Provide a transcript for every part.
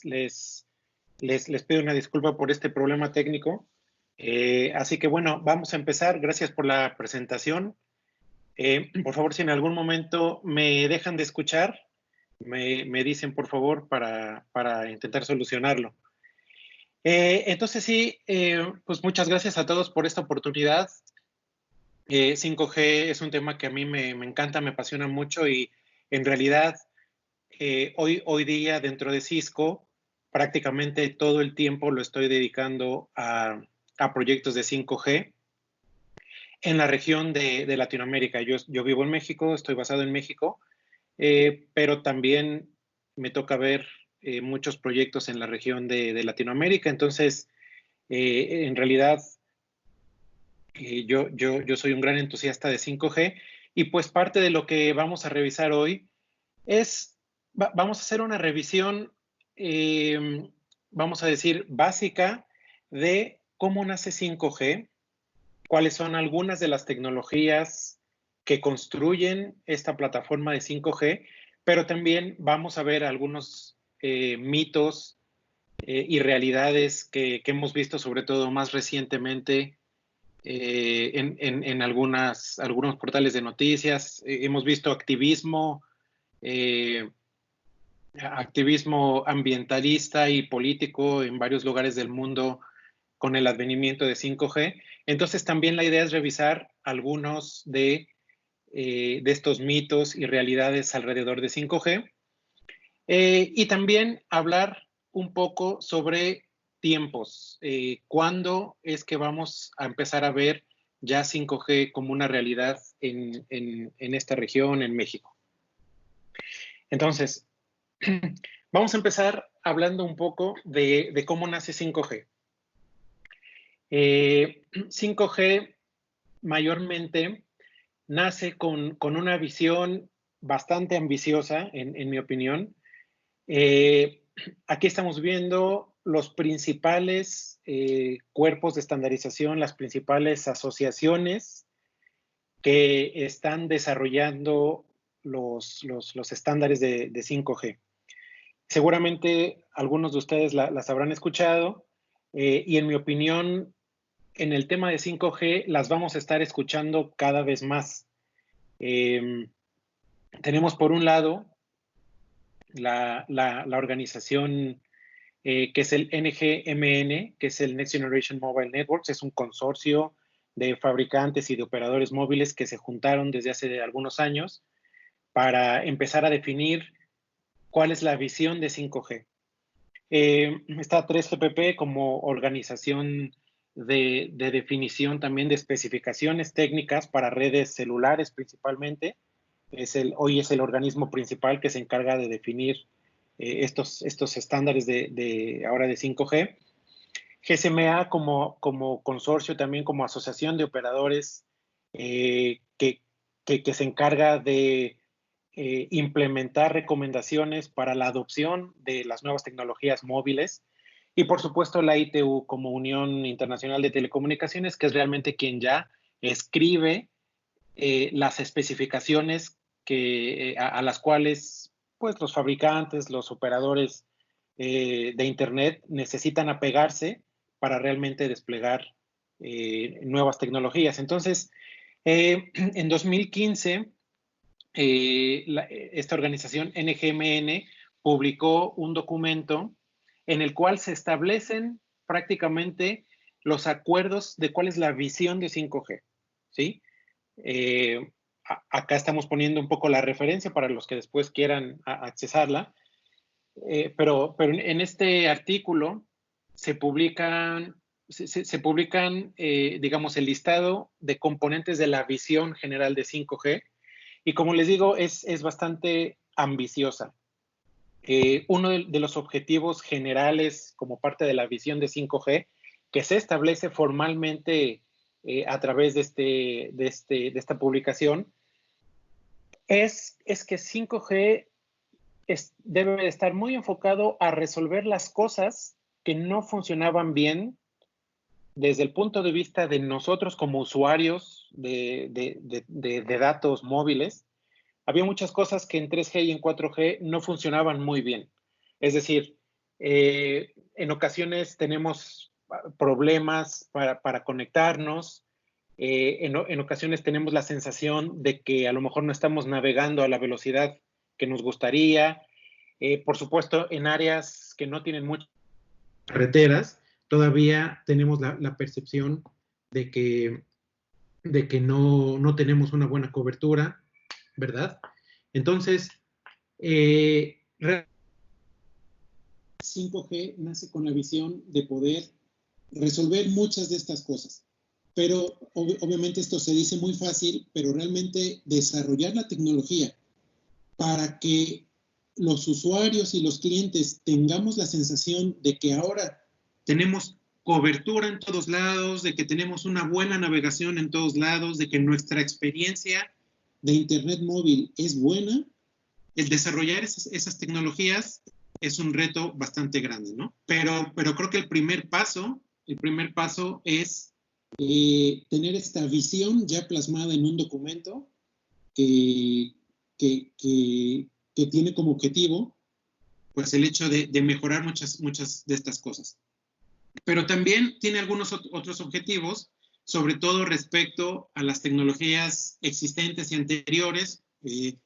les pido una disculpa por este problema técnico. Así que bueno, vamos a empezar. Gracias por la presentación. Por favor, si en algún momento me dejan de escuchar, me dicen por favor para intentar solucionarlo. Entonces sí, pues muchas gracias a todos por esta oportunidad. 5G es un tema que a mí me encanta, me apasiona mucho y en realidad hoy día dentro de Cisco prácticamente todo el tiempo lo estoy dedicando a proyectos de 5G en la región de Latinoamérica. Yo vivo en México, estoy basado en México, pero también me toca ver muchos proyectos en la región de Latinoamérica. Entonces, en realidad, yo soy un gran entusiasta de 5G y pues parte de lo que vamos a revisar hoy es, vamos a hacer una revisión, vamos a decir, básica de cómo nace 5G, cuáles son algunas de las tecnologías que construyen esta plataforma de 5G, pero también vamos a ver algunos mitos y realidades que hemos visto, sobre todo más recientemente, en algunos portales de noticias. Hemos visto activismo ambientalista y político en varios lugares del mundo con el advenimiento de 5G. Entonces también la idea es revisar algunos de estos mitos y realidades alrededor de 5G y también hablar un poco sobre tiempos. ¿Cuándo es que vamos a empezar a ver ya 5G como una realidad en esta región, en México? Entonces, vamos a empezar hablando un poco de cómo nace 5G. 5G mayormente nace con una visión bastante ambiciosa, en mi opinión. Aquí estamos viendo los principales cuerpos de estandarización, las principales asociaciones que están desarrollando los estándares de 5G. Seguramente algunos de ustedes las habrán escuchado y en mi opinión, en el tema de 5G las vamos a estar escuchando cada vez más. Tenemos por un lado la organización que es el NGMN, que es el Next Generation Mobile Networks, es un consorcio de fabricantes y de operadores móviles que se juntaron desde hace algunos años para empezar a definir cuál es la visión de 5G. Está 3GPP como organización de definición también de especificaciones técnicas para redes celulares principalmente. Hoy es el organismo principal que se encarga de definir estos estándares ahora de 5G. GSMA como consorcio también, como asociación de operadores que se encarga de implementar recomendaciones para la adopción de las nuevas tecnologías móviles. Y por supuesto la ITU como Unión Internacional de Telecomunicaciones, que es realmente quien ya escribe las especificaciones a las cuales pues, los fabricantes, los operadores de Internet necesitan apegarse para realmente desplegar nuevas tecnologías. Entonces, en 2015, esta organización NGMN publicó un documento en el cual se establecen prácticamente los acuerdos de cuál es la visión de 5G, ¿sí? Acá estamos poniendo un poco la referencia para los que después quieran accesarla, pero en este artículo se publican, digamos, el listado de componentes de la visión general de 5G y como les digo, es bastante ambiciosa. Uno de los objetivos generales como parte de la visión de 5G que se establece formalmente a través de esta publicación es que 5G debe de estar muy enfocado a resolver las cosas que no funcionaban bien desde el punto de vista de nosotros como usuarios de datos móviles. Había muchas cosas que en 3G y en 4G no funcionaban muy bien. Es decir, En ocasiones tenemos problemas para conectarnos. En ocasiones tenemos la sensación de que a lo mejor no estamos navegando a la velocidad que nos gustaría. Por supuesto, en áreas que no tienen muchas carreteras, todavía tenemos la percepción de que no tenemos una buena cobertura, ¿verdad? Entonces, 5G nace con la visión de poder resolver muchas de estas cosas. Pero obviamente esto se dice muy fácil, pero realmente desarrollar la tecnología para que los usuarios y los clientes tengamos la sensación de que ahora tenemos cobertura en todos lados, de que tenemos una buena navegación en todos lados, de que nuestra experiencia de Internet móvil es buena, el desarrollar esas tecnologías es un reto bastante grande, ¿no? Pero creo que el primer paso es tener esta visión ya plasmada en un documento que tiene como objetivo pues el hecho de mejorar muchas de estas cosas. Pero también tiene algunos otros objetivos, sobre todo respecto a las tecnologías existentes y anteriores, y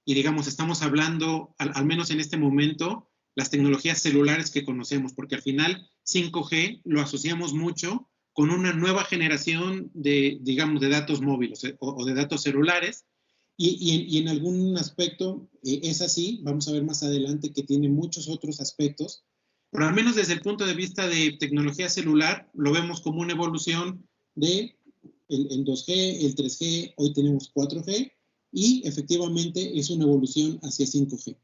digamos, estamos hablando, al menos en este momento, las tecnologías celulares que conocemos, porque al final 5G lo asociamos mucho con una nueva generación de, digamos, de datos móviles o de datos celulares, y en algún aspecto es así. Vamos a ver más adelante que tiene muchos otros aspectos, pero al menos desde el punto de vista de tecnología celular, lo vemos como una evolución de el 2G, el 3G, hoy tenemos 4G, y efectivamente es una evolución hacia 5G.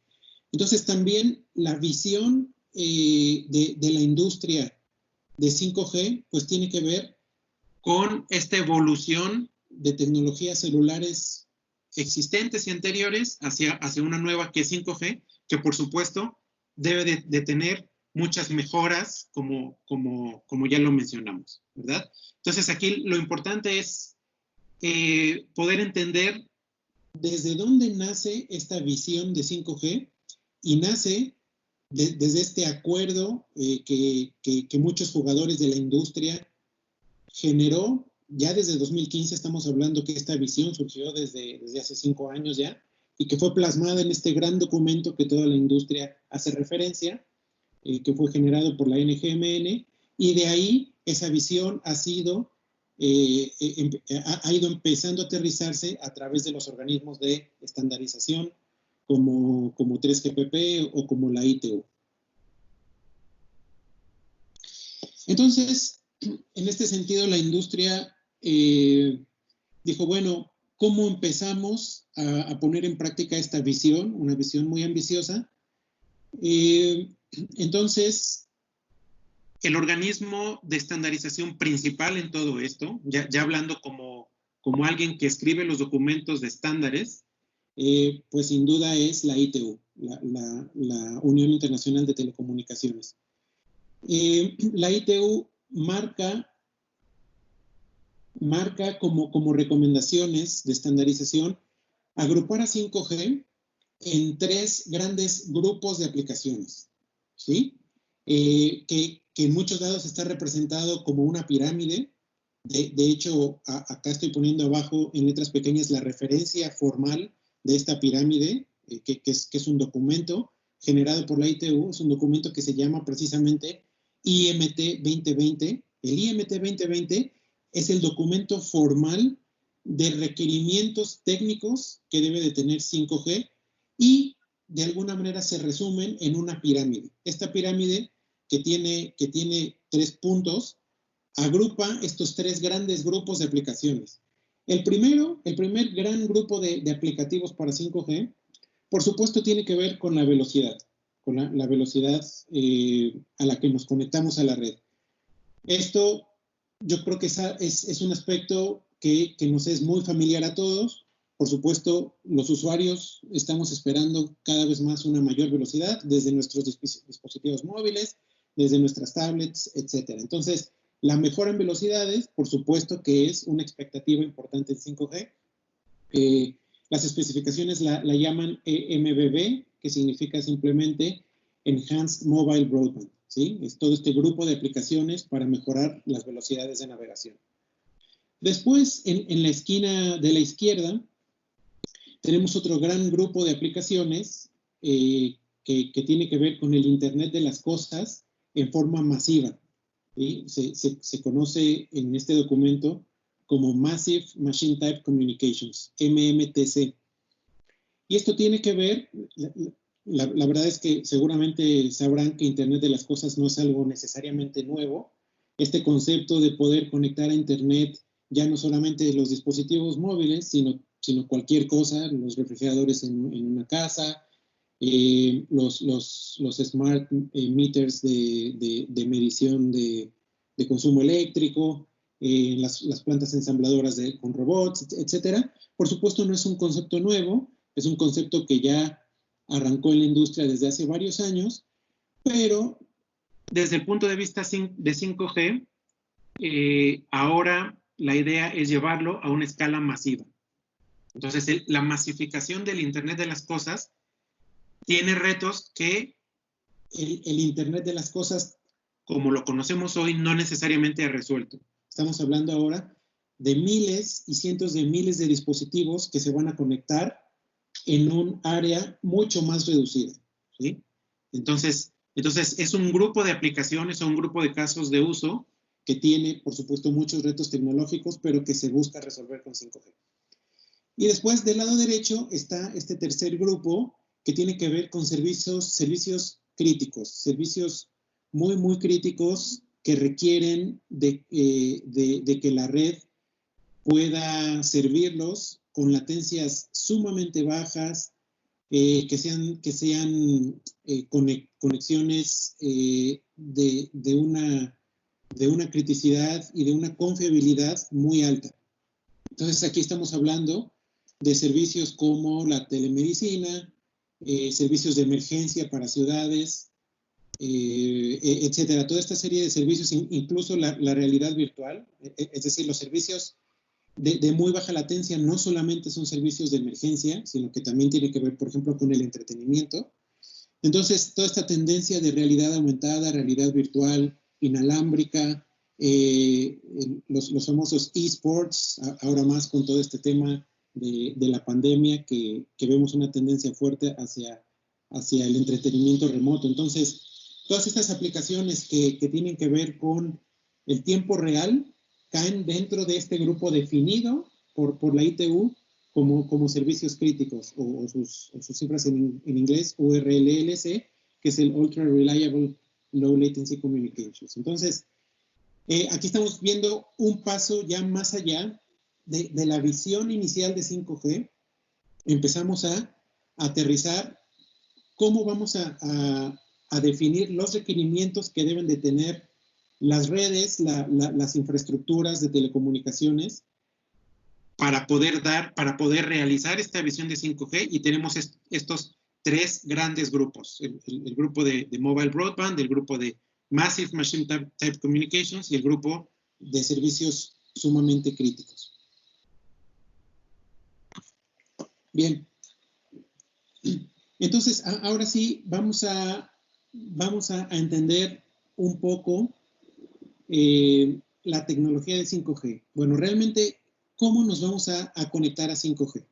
Entonces también la visión de la industria de 5G, pues tiene que ver con esta evolución de tecnologías celulares existentes y anteriores hacia una nueva que es 5G, que por supuesto debe de tener muchas mejoras, como ya lo mencionamos, ¿verdad? Entonces aquí lo importante es poder entender desde dónde nace esta visión de 5G, y nace desde este acuerdo que muchos jugadores de la industria generó. Ya desde 2015 estamos hablando que esta visión surgió desde hace 5 años ya, y que fue plasmada en este gran documento que toda la industria hace referencia, que fue generado por la NGMN, y de ahí esa visión ha ido empezando a aterrizarse a través de los organismos de estandarización como 3GPP o como la ITU. Entonces, en este sentido, la industria dijo, bueno, ¿cómo empezamos a poner en práctica esta visión? Una visión muy ambiciosa. Entonces, el organismo de estandarización principal en todo esto, ya hablando como alguien que escribe los documentos de estándares, pues sin duda es la ITU, la Unión Internacional de Telecomunicaciones. La ITU marca como recomendaciones de estandarización agrupar a 5G en 3 grandes grupos de aplicaciones, ¿sí? Que en muchos lados está representado como una pirámide. De hecho, acá estoy poniendo abajo en letras pequeñas la referencia formal de esta pirámide, que es un documento generado por la ITU. Es un documento que se llama precisamente IMT 2020. El IMT 2020 es el documento formal de requerimientos técnicos que debe de tener 5G, y de alguna manera se resumen en una pirámide. Esta pirámide que tiene 3 puntos agrupa estos 3 grandes grupos de aplicaciones. El primer gran grupo de aplicativos para 5G, por supuesto, tiene que ver con la velocidad, con la velocidad a la que nos conectamos a la red. Esto yo creo que es un aspecto que nos es muy familiar a todos. Por supuesto, los usuarios estamos esperando cada vez más una mayor velocidad desde nuestros dispositivos móviles, desde nuestras tablets, etc. Entonces, la mejora en velocidades, por supuesto que es una expectativa importante en 5G. Las especificaciones la llaman MBB, que significa simplemente Enhanced Mobile Broadband, ¿sí? Es todo este grupo de aplicaciones para mejorar las velocidades de navegación. Después, en la esquina de la izquierda, tenemos otro gran grupo de aplicaciones que tiene que ver con el Internet de las cosas en forma masiva. ¿Sí? Se conoce en este documento como Massive Machine Type Communications, MMTC. Y esto tiene que ver, la verdad es que seguramente sabrán que Internet de las cosas no es algo necesariamente nuevo. Este concepto de poder conectar a Internet ya no solamente los dispositivos móviles, sino cualquier cosa, los refrigeradores en una casa, los smart meters de medición de consumo eléctrico, las plantas ensambladoras con robots, etcétera. Por supuesto, no es un concepto nuevo, es un concepto que ya arrancó en la industria desde hace varios años, pero desde el punto de vista de 5G, ahora la idea es llevarlo a una escala masiva. Entonces, la masificación del Internet de las cosas tiene retos que el Internet de las cosas, como lo conocemos hoy, no necesariamente ha resuelto. Estamos hablando ahora de miles y cientos de miles de dispositivos que se van a conectar en un área mucho más reducida, ¿sí? Entonces es un grupo de aplicaciones o un grupo de casos de uso que tiene, por supuesto, muchos retos tecnológicos, pero que se busca resolver con 5G. Y después, del lado derecho, está este tercer grupo que tiene que ver con servicios críticos, servicios muy, muy críticos que requieren de que la red pueda servirlos con latencias sumamente bajas, que sean conexiones de una criticidad y de una confiabilidad muy alta. Entonces, aquí estamos hablando de servicios como la telemedicina, servicios de emergencia para ciudades, etcétera. Toda esta serie de servicios, incluso la realidad virtual, es decir, los servicios de muy baja latencia no solamente son servicios de emergencia, sino que también tiene que ver, por ejemplo, con el entretenimiento. Entonces, toda esta tendencia de realidad aumentada, realidad virtual, inalámbrica, los famosos eSports, ahora más con todo este tema de la pandemia, que vemos una tendencia fuerte hacia el entretenimiento remoto. Entonces, todas estas aplicaciones que tienen que ver con el tiempo real caen dentro de este grupo definido por la ITU como servicios críticos, o sus cifras en inglés, URLLC, que es el Ultra Reliable Low Latency Communications. Entonces, aquí estamos viendo un paso ya más allá de la visión inicial de 5G. Empezamos a aterrizar cómo vamos a definir los requerimientos que deben de tener las redes, las infraestructuras de telecomunicaciones para poder realizar esta visión de 5G, y tenemos estos tres grandes grupos, el grupo de Mobile Broadband, el grupo de Massive Machine Type Communications y el grupo de servicios sumamente críticos. Bien. Entonces, ahora sí, vamos a entender un poco la tecnología de 5G. Bueno, realmente, ¿cómo nos vamos a conectar a 5G?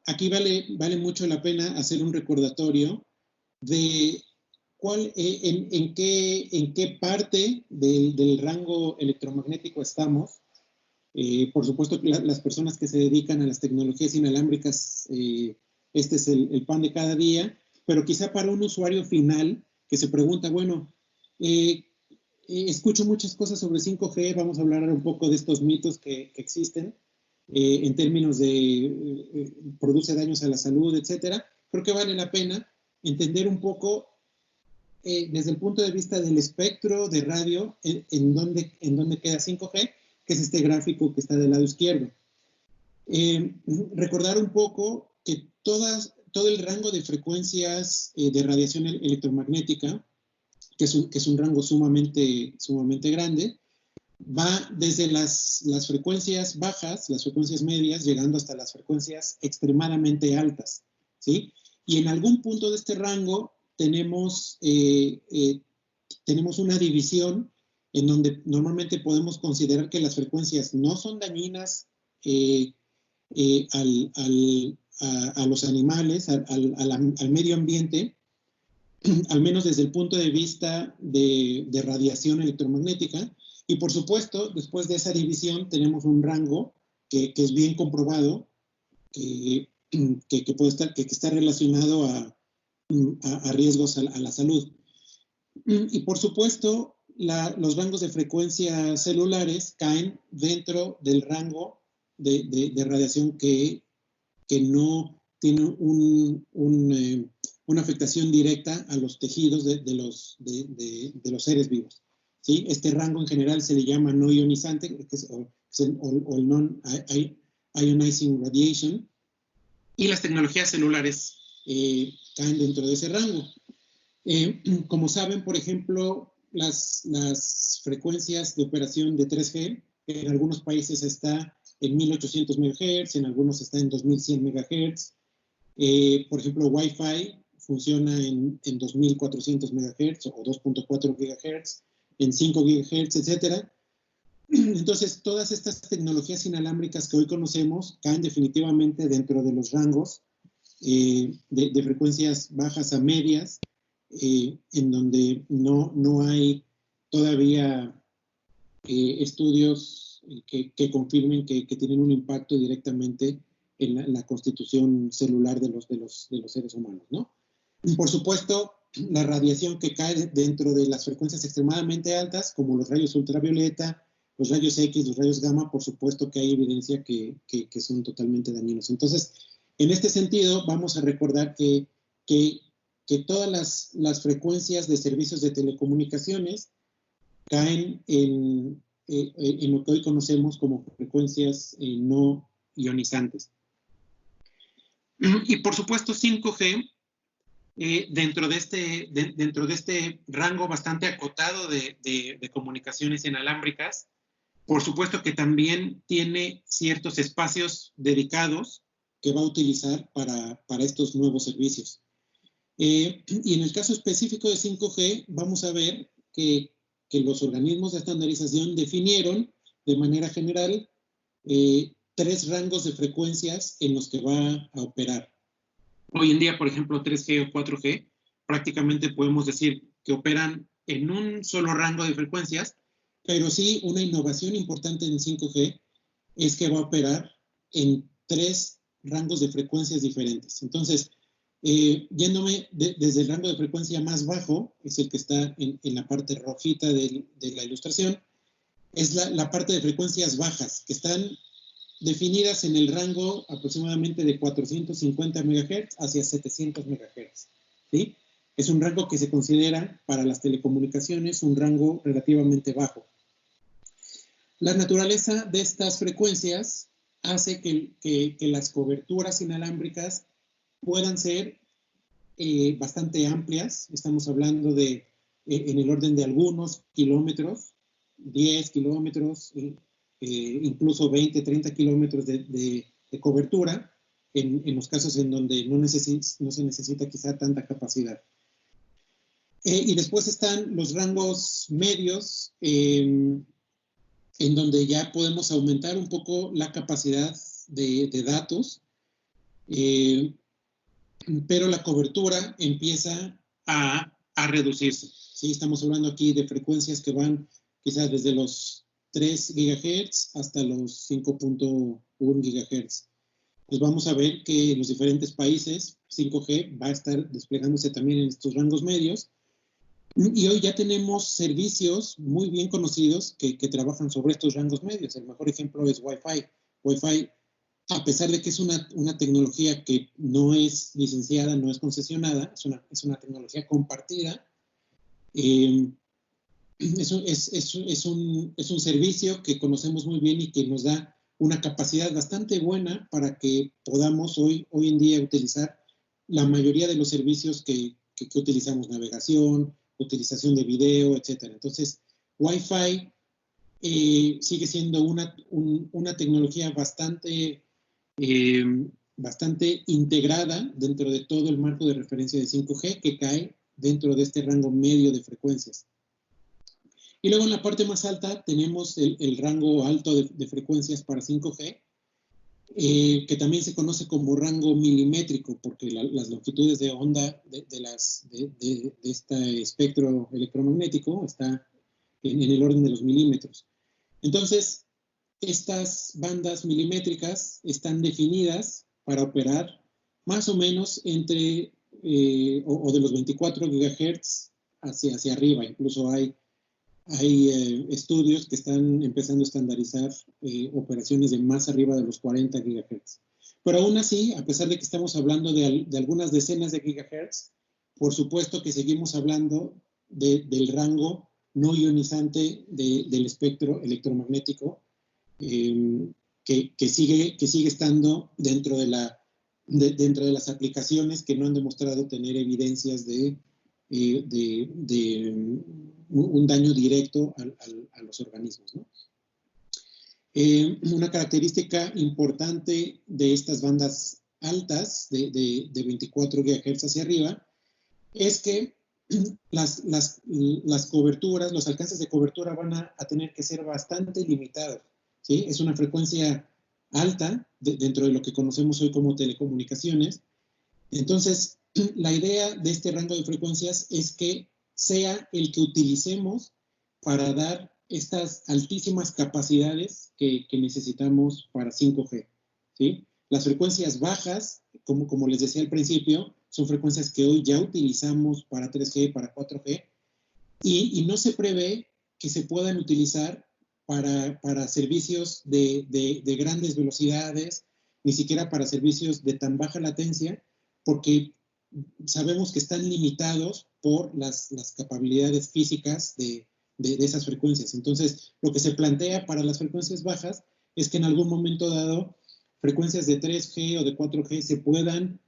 Aquí vale mucho la pena hacer un recordatorio de en qué parte del rango electromagnético estamos. Por supuesto, las personas que se dedican a las tecnologías inalámbricas, este es el pan de cada día, pero quizá para un usuario final que se pregunta, bueno, escucho muchas cosas sobre 5G, vamos a hablar un poco de estos mitos que existen en términos de produce daños a la salud, etcétera. Creo que vale la pena entender un poco desde el punto de vista del espectro de radio en dónde queda 5G, que es este gráfico que está del lado izquierdo. Recordar un poco que todo el rango de frecuencias de radiación electromagnética, que es un rango sumamente grande, va desde las frecuencias bajas, las frecuencias medias, llegando hasta las frecuencias extremadamente altas, ¿sí? Y en algún punto de este rango tenemos una división en donde normalmente podemos considerar que las frecuencias no son dañinas a los animales, al medio ambiente, al menos desde el punto de vista de radiación electromagnética. Y por supuesto, después de esa división tenemos un rango que es bien comprobado, que puede estar, que está relacionado a riesgos a la salud. Y por supuesto, los rangos de frecuencia celulares caen dentro del rango de radiación que no tiene una afectación directa a los tejidos de los seres vivos. ¿Sí? Este rango en general se le llama no ionizante, o el non-ionizing radiation, y las tecnologías celulares caen dentro de ese rango. Como saben, por ejemplo, las frecuencias de operación de 3G, en algunos países está en 1800 MHz, en algunos está en 2100 MHz. Por ejemplo, Wi-Fi funciona en 2400 MHz o 2.4 GHz, en 5 GHz, etc. Entonces, todas estas tecnologías inalámbricas que hoy conocemos caen definitivamente dentro de los rangos de frecuencias bajas a medias, en donde no hay todavía estudios que confirmen que tienen un impacto directamente en la constitución celular de los seres humanos, ¿no? Por supuesto, la radiación que cae dentro de las frecuencias extremadamente altas, como los rayos ultravioleta, los rayos X, los rayos gamma, por supuesto que hay evidencia que son totalmente dañinos. Entonces, en este sentido, vamos a recordar que todas las frecuencias de servicios de telecomunicaciones caen en lo que hoy conocemos como frecuencias no ionizantes. Y por supuesto 5G, dentro de este rango bastante acotado de comunicaciones inalámbricas, por supuesto que también tiene ciertos espacios dedicados que va a utilizar para estos nuevos servicios. Y en el caso específico de 5G, vamos a ver que los organismos de estandarización definieron de manera general 3 rangos de frecuencias en los que va a operar. Hoy en día, por ejemplo, 3G o 4G, prácticamente podemos decir que operan en un solo rango de frecuencias, pero sí una innovación importante en 5G es que va a operar en 3 rangos de frecuencias diferentes. Entonces, yéndome desde el rango de frecuencia más bajo, es el que está en la parte rojita de la ilustración, es la parte de frecuencias bajas, que están definidas en el rango aproximadamente de 450 MHz hacia 700 MHz. ¿Sí? Es un rango que se considera para las telecomunicaciones un rango relativamente bajo. La naturaleza de estas frecuencias hace que las coberturas inalámbricas puedan ser bastante amplias. Estamos hablando de en el orden de algunos kilómetros, 10 kilómetros, incluso 20, 30 kilómetros de cobertura, en los casos en donde no se necesita quizá tanta capacidad. Y después están los rangos medios, en donde ya podemos aumentar un poco la capacidad de datos, pero la cobertura empieza a reducirse. ¿Sí? Estamos hablando aquí de frecuencias que van quizás desde los 3 GHz hasta los 5.1 GHz. Pues vamos a ver que en los diferentes países 5G va a estar desplegándose también en estos rangos medios. Y hoy ya tenemos servicios muy bien conocidos que trabajan sobre estos rangos medios. El mejor ejemplo es Wi-Fi. Wi-Fi, a pesar de que es una tecnología que no es licenciada, no es concesionada, es una tecnología compartida, es un servicio que conocemos muy bien y que nos da una capacidad bastante buena para que podamos hoy en día utilizar la mayoría de los servicios que utilizamos, navegación, utilización de video, etc. Entonces, Wi-Fi sigue siendo una tecnología bastante bastante integrada dentro de todo el marco de referencia de 5G que cae dentro de este rango medio de frecuencias. Y luego en la parte más alta tenemos el rango alto de frecuencias para 5G, que también se conoce como rango milimétrico, porque las longitudes de onda de este espectro electromagnético está en el orden de los milímetros. Entonces, estas bandas milimétricas están definidas para operar más o menos entre, o de los 24 GHz hacia arriba. Incluso hay estudios que están empezando a estandarizar operaciones de más arriba de los 40 GHz. Pero aún así, a pesar de que estamos hablando de algunas decenas de gigahertz, por supuesto que seguimos hablando del rango no ionizante del espectro electromagnético, que sigue estando dentro de las aplicaciones que no han demostrado tener evidencias de un daño directo a los organismos, ¿no? Una característica importante de estas bandas altas, de 24 GHz hacia arriba, es que las coberturas, los alcances de cobertura van a tener que ser bastante limitados, ¿sí? Es una frecuencia alta dentro de lo que conocemos hoy como telecomunicaciones. Entonces, la idea de este rango de frecuencias es que sea el que utilicemos para dar estas altísimas capacidades que necesitamos para 5G, ¿sí? Las frecuencias bajas, como les decía al principio, son frecuencias que hoy ya utilizamos para 3G, para 4G, y no se prevé que se puedan utilizar para servicios de grandes velocidades, ni siquiera para servicios de tan baja latencia, porque sabemos que están limitados por las capacidades físicas de esas frecuencias. Entonces, lo que se plantea para las frecuencias bajas es que en algún momento dado, frecuencias de 3G o de 4G se puedan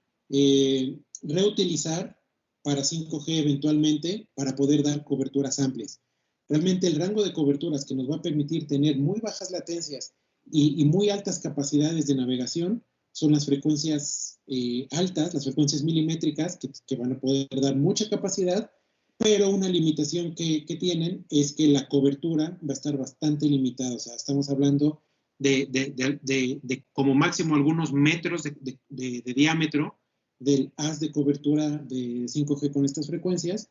reutilizar para 5G eventualmente, para poder dar coberturas amplias. Realmente el rango de coberturas que nos va a permitir tener muy bajas latencias y muy altas capacidades de navegación son las frecuencias altas, las frecuencias milimétricas, que van a poder dar mucha capacidad, pero una limitación que tienen es que la cobertura va a estar bastante limitada. O sea, estamos hablando de como máximo algunos metros de diámetro del haz de cobertura de 5G con estas frecuencias,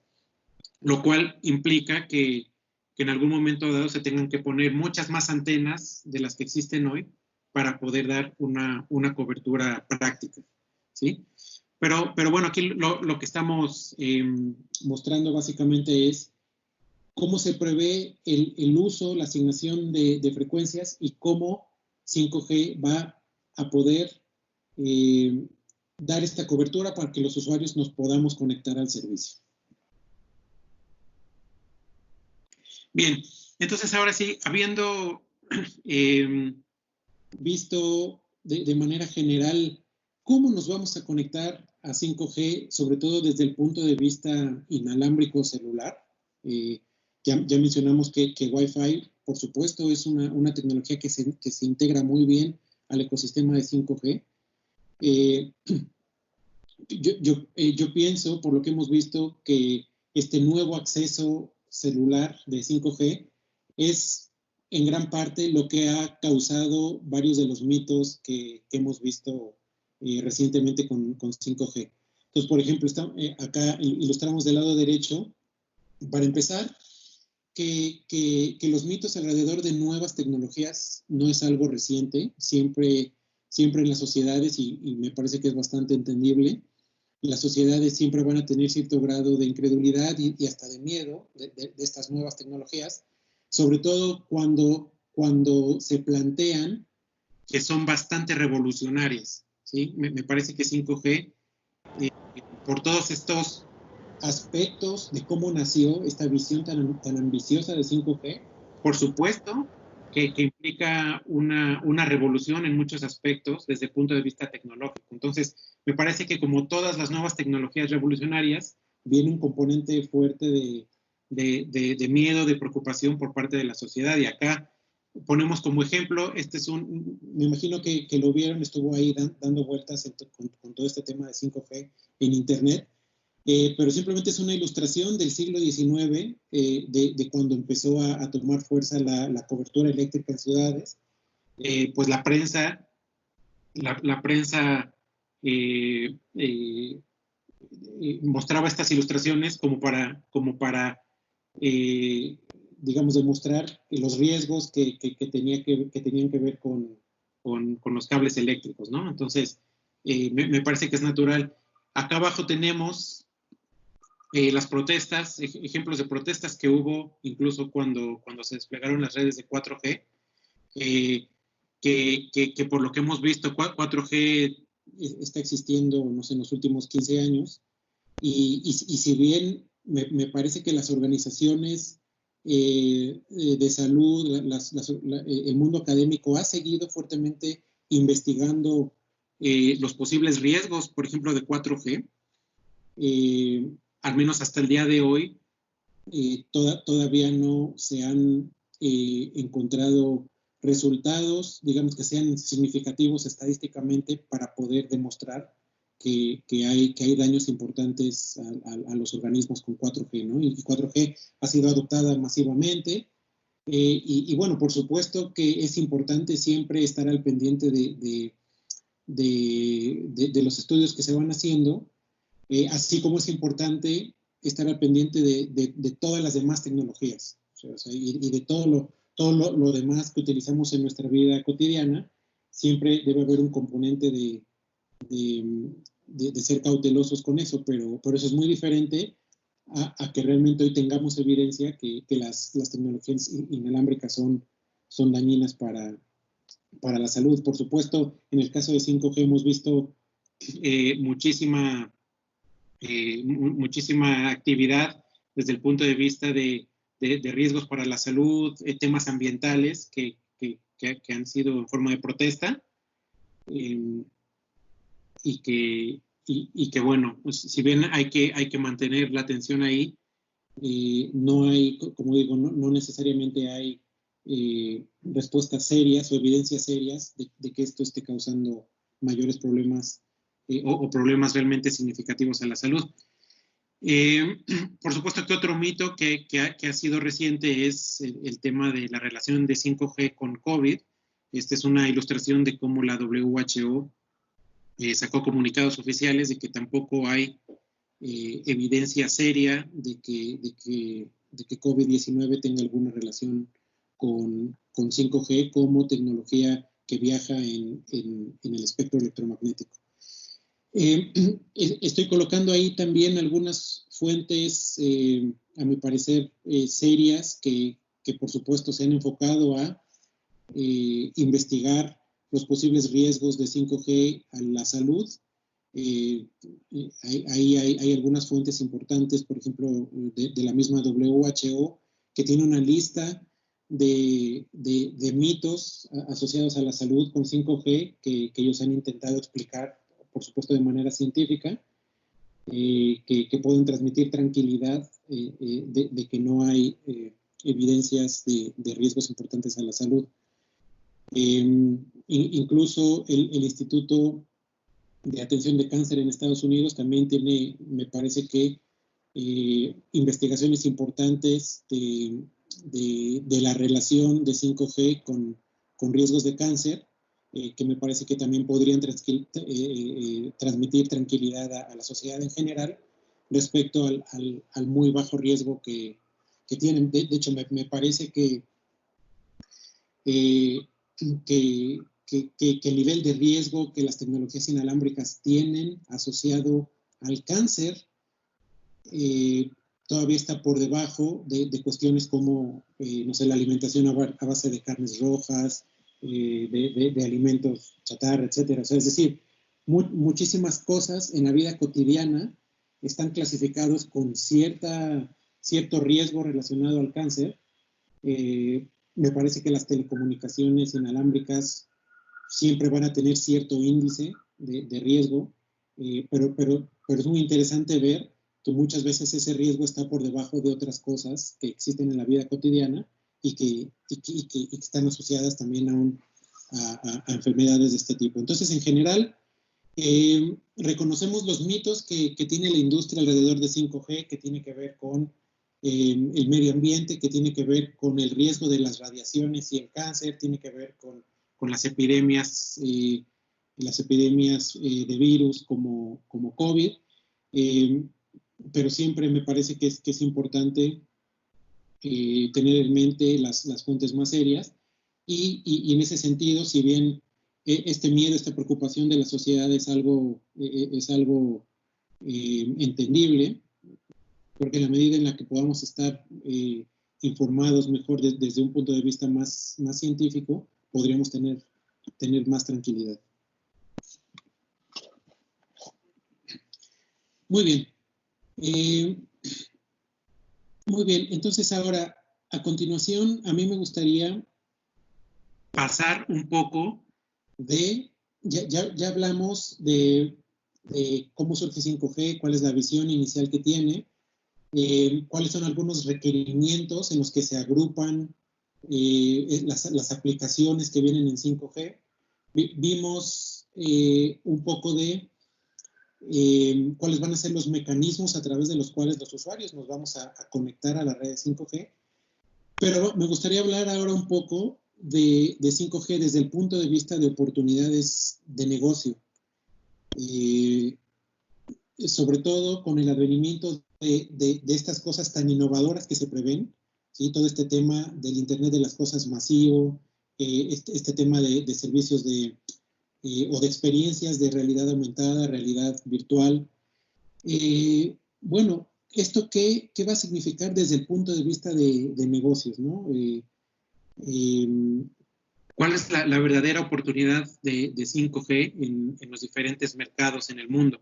lo cual implica que en algún momento dado se tengan que poner muchas más antenas de las que existen hoy para poder dar una cobertura práctica, ¿sí? Pero bueno, aquí lo que estamos mostrando básicamente es cómo se prevé el uso, la asignación de frecuencias y cómo 5G va a poder dar esta cobertura para que los usuarios nos podamos conectar al servicio. Bien, entonces ahora sí, habiendo visto de manera general cómo nos vamos a conectar a 5G, sobre todo desde el punto de vista inalámbrico celular. Ya mencionamos que Wi-Fi, por supuesto, es una tecnología que se integra muy bien al ecosistema de 5G. Yo pienso, por lo que hemos visto, que este nuevo acceso celular de 5G es en gran parte lo que ha causado varios de los mitos que hemos visto recientemente con 5G. Entonces, por ejemplo, acá ilustramos del lado derecho, para empezar, que los mitos alrededor de nuevas tecnologías no es algo reciente, siempre en las sociedades, y me parece que es bastante entendible, las sociedades siempre van a tener cierto grado de incredulidad y hasta de miedo de estas nuevas tecnologías, sobre todo cuando se plantean que son bastante revolucionarias, ¿sí? Me parece que 5G, por todos estos aspectos de cómo nació esta visión tan ambiciosa de 5G, por supuesto que implica una revolución en muchos aspectos desde el punto de vista tecnológico. Entonces, me parece que como todas las nuevas tecnologías revolucionarias, viene un componente fuerte de miedo, de preocupación por parte de la sociedad. Y acá ponemos como ejemplo, me imagino que lo vieron, estuvo ahí dando vueltas con todo este tema de 5G en Internet, pero simplemente es una ilustración del siglo XIX, de cuando empezó a tomar fuerza la cobertura eléctrica en ciudades. Pues la prensa mostraba estas ilustraciones como para digamos, demostrar los riesgos que tenían que ver con los cables eléctricos, ¿no? Entonces, me parece que es natural. Acá abajo tenemos las protestas, ejemplos de protestas que hubo incluso cuando se desplegaron las redes de 4G, que por lo que hemos visto, 4G está existiendo, no sé, en los últimos 15 años, y si bien me parece que las organizaciones de salud, el mundo académico ha seguido fuertemente investigando los posibles riesgos, por ejemplo, de 4G, al menos hasta el día de hoy, todavía no se han encontrado resultados, digamos, que sean significativos estadísticamente para poder demostrar que hay daños importantes a los organismos con 4G, ¿no? Y 4G ha sido adoptada masivamente. Y bueno, por supuesto que es importante siempre estar al pendiente de los estudios que se van haciendo, así como es importante estar al pendiente de todas las demás tecnologías, y de todo lo demás que utilizamos en nuestra vida cotidiana. Siempre debe haber un componente de ser cautelosos con eso, pero eso es muy diferente a que realmente hoy tengamos evidencia que las tecnologías inalámbricas son dañinas para la salud. Por supuesto, en el caso de 5G hemos visto muchísima actividad desde el punto de vista de riesgos para la salud, temas ambientales que han sido en forma de protesta, y que bueno, pues, si bien hay que mantener la atención ahí, no hay, como digo, no necesariamente hay respuestas serias o evidencias serias de que esto esté causando mayores problemas o problemas realmente significativos a la salud. Por supuesto que otro mito que ha sido reciente es el tema de la relación de 5G con COVID. Esta es una ilustración de cómo la WHO sacó comunicados oficiales de que tampoco hay evidencia seria de que COVID-19 tenga alguna relación con 5G como tecnología que viaja en el espectro electromagnético. Estoy colocando ahí también algunas fuentes, a mi parecer, serias, que por supuesto se han enfocado a investigar los posibles riesgos de 5G a la salud. Hay algunas fuentes importantes, por ejemplo, de la misma WHO, que tiene una lista de mitos asociados a la salud con 5G que ellos han intentado explicar, por supuesto de manera científica, que pueden transmitir tranquilidad de que no hay evidencias de riesgos importantes a la salud. Incluso el Instituto de Atención de Cáncer en Estados Unidos también tiene, me parece que, investigaciones importantes de la relación de 5G con riesgos de cáncer, que me parece que también podrían transmitir tranquilidad a la sociedad en general respecto al muy bajo riesgo que tienen. De hecho, me parece que el nivel de riesgo que las tecnologías inalámbricas tienen asociado al cáncer todavía está por debajo de cuestiones como, no sé, la alimentación a base de carnes rojas, de alimentos chatarra, etcétera. O sea, es decir, muchísimas cosas en la vida cotidiana están clasificados con cierto riesgo relacionado al cáncer. Me parece que las telecomunicaciones inalámbricas siempre van a tener cierto índice de riesgo, pero es muy interesante ver que muchas veces ese riesgo está por debajo de otras cosas que existen en la vida cotidiana y que están asociadas también a enfermedades de este tipo. Entonces, en general, reconocemos los mitos que tiene la industria alrededor de 5G, que tiene que ver con el medio ambiente, que tiene que ver con el riesgo de las radiaciones y el cáncer, tiene que ver con las epidemias de virus como COVID, pero siempre me parece que es importante tener en mente las fuentes más serias y en ese sentido, si bien este miedo, esta preocupación de la sociedad es algo entendible, porque en la medida en la que podamos estar informados mejor desde un punto de vista más científico, podríamos tener más tranquilidad. Muy bien. Muy bien, entonces ahora, a continuación, a mí me gustaría pasar un poco ya hablamos de cómo surge 5G, cuál es la visión inicial que tiene, cuáles son algunos requerimientos en los que se agrupan las aplicaciones que vienen en 5G. Vimos un poco de cuáles van a ser los mecanismos a través de los cuales los usuarios nos vamos a conectar a la red 5G. Pero me gustaría hablar ahora un poco de 5G desde el punto de vista de oportunidades de negocio. Sobre todo con el advenimiento de estas cosas tan innovadoras que se prevén, ¿sí? Todo este tema del Internet de las cosas masivo, este tema de servicios o de experiencias de realidad aumentada, realidad virtual. Bueno, ¿esto qué va a significar desde el punto de vista de negocios, ¿no? ¿Cuál es la verdadera oportunidad de 5G en los diferentes mercados en el mundo?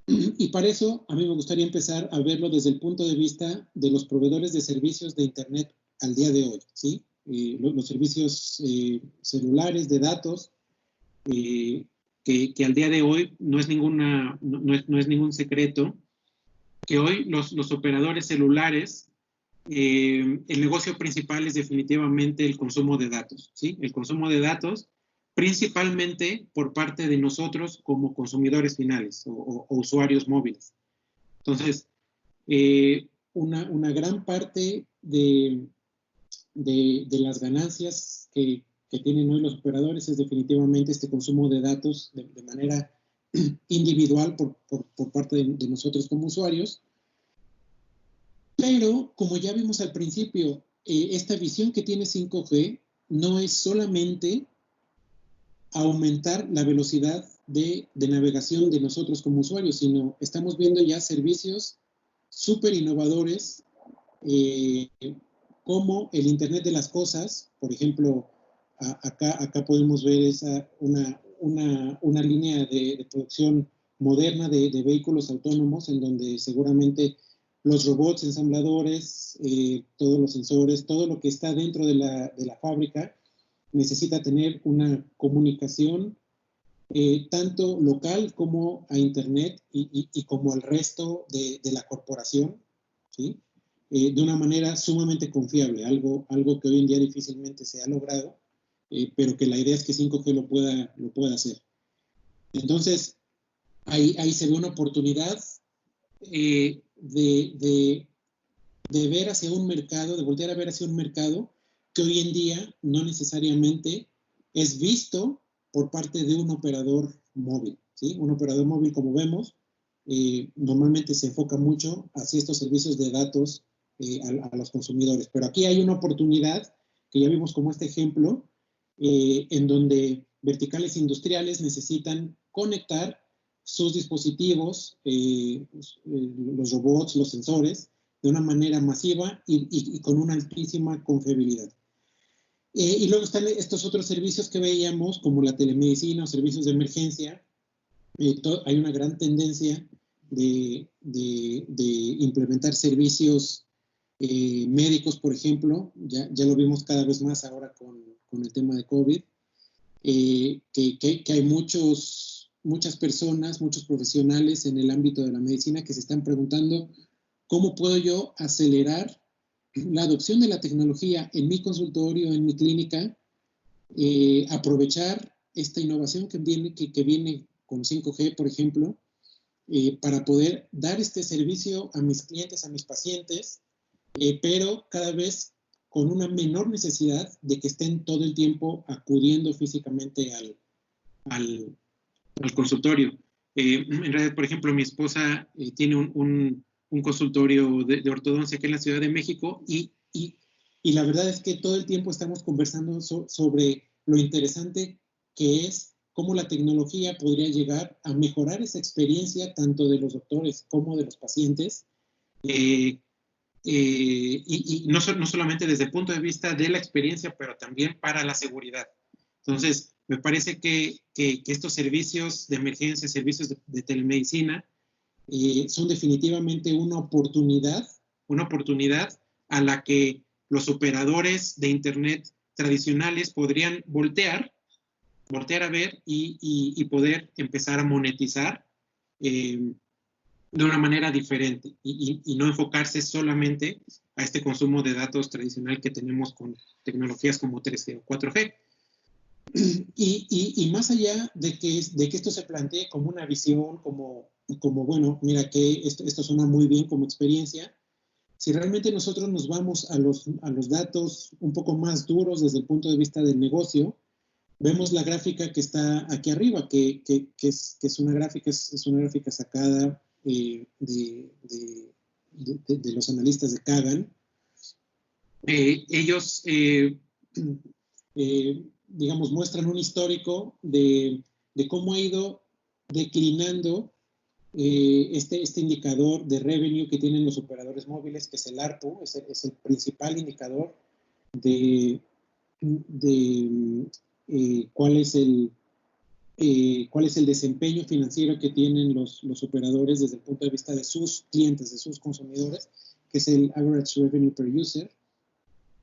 Y para eso, a mí me gustaría empezar a verlo desde el punto de vista de los proveedores de servicios de Internet al día de hoy, ¿sí? Los servicios celulares de datos, que al día de hoy no es ningún secreto, que hoy los operadores celulares, el negocio principal es definitivamente el consumo de datos, ¿sí? El consumo de datos principalmente por parte de nosotros como consumidores finales o usuarios móviles. Entonces, una gran parte de las ganancias que tienen hoy los operadores es definitivamente este consumo de datos de manera individual por parte de nosotros como usuarios. Pero, como ya vimos al principio, esta visión que tiene 5G no es solamente aumentar la velocidad de navegación de nosotros como usuarios, sino estamos viendo ya servicios súper innovadores como el Internet de las Cosas. Por ejemplo, acá podemos ver una línea de producción moderna de vehículos autónomos en donde seguramente los robots ensambladores, todos los sensores, todo lo que está dentro de la fábrica necesita tener una comunicación tanto local como a Internet y como al resto de la corporación, ¿sí? De una manera sumamente confiable, algo que hoy en día difícilmente se ha logrado, pero que la idea es que 5G lo pueda hacer. Entonces, ahí se ve una oportunidad de ver hacia un mercado, de voltear a ver hacia un mercado que hoy en día no necesariamente es visto por parte de un operador móvil, ¿sí? Un operador móvil, como vemos, normalmente se enfoca mucho hacia estos servicios de datos a los consumidores. Pero aquí hay una oportunidad, que ya vimos como este ejemplo, en donde verticales industriales necesitan conectar sus dispositivos, los robots, los sensores, de una manera masiva y con una altísima confiabilidad. Y luego están estos otros servicios que veíamos, como la telemedicina o servicios de emergencia. Hay una gran tendencia de implementar servicios médicos, por ejemplo. Ya lo vimos cada vez más ahora con el tema de COVID, que hay muchas personas, muchos profesionales en el ámbito de la medicina que se están preguntando cómo puedo yo acelerar la adopción de la tecnología en mi consultorio, en mi clínica, aprovechar esta innovación que viene con 5G, por ejemplo, para poder dar este servicio a mis clientes, a mis pacientes, pero cada vez con una menor necesidad de que estén todo el tiempo acudiendo físicamente al consultorio. En realidad, por ejemplo, mi esposa tiene un consultorio de ortodoncia aquí en la Ciudad de México y la verdad es que todo el tiempo estamos conversando sobre lo interesante que es cómo la tecnología podría llegar a mejorar esa experiencia tanto de los doctores como de los pacientes, y no solamente desde el punto de vista de la experiencia, pero también para la seguridad. Entonces, me parece que estos servicios de emergencia, servicios de telemedicina, son definitivamente una oportunidad a la que los operadores de Internet tradicionales podrían voltear a ver y poder empezar a monetizar de una manera diferente y no enfocarse solamente a este consumo de datos tradicional que tenemos con tecnologías como 3G o 4G. Y más allá de que esto se plantee como una visión, como bueno, mira que esto suena muy bien como experiencia, si realmente nosotros nos vamos a los datos un poco más duros desde el punto de vista del negocio, vemos la gráfica que está aquí arriba, que es una gráfica sacada de los analistas de Kagan. Ellos, digamos, muestran un histórico de cómo ha ido declinando este indicador de revenue que tienen los operadores móviles, que es el ARPU, es el principal indicador de cuál es el desempeño financiero que tienen los operadores desde el punto de vista de sus clientes, de sus consumidores, que es el Average Revenue Per User,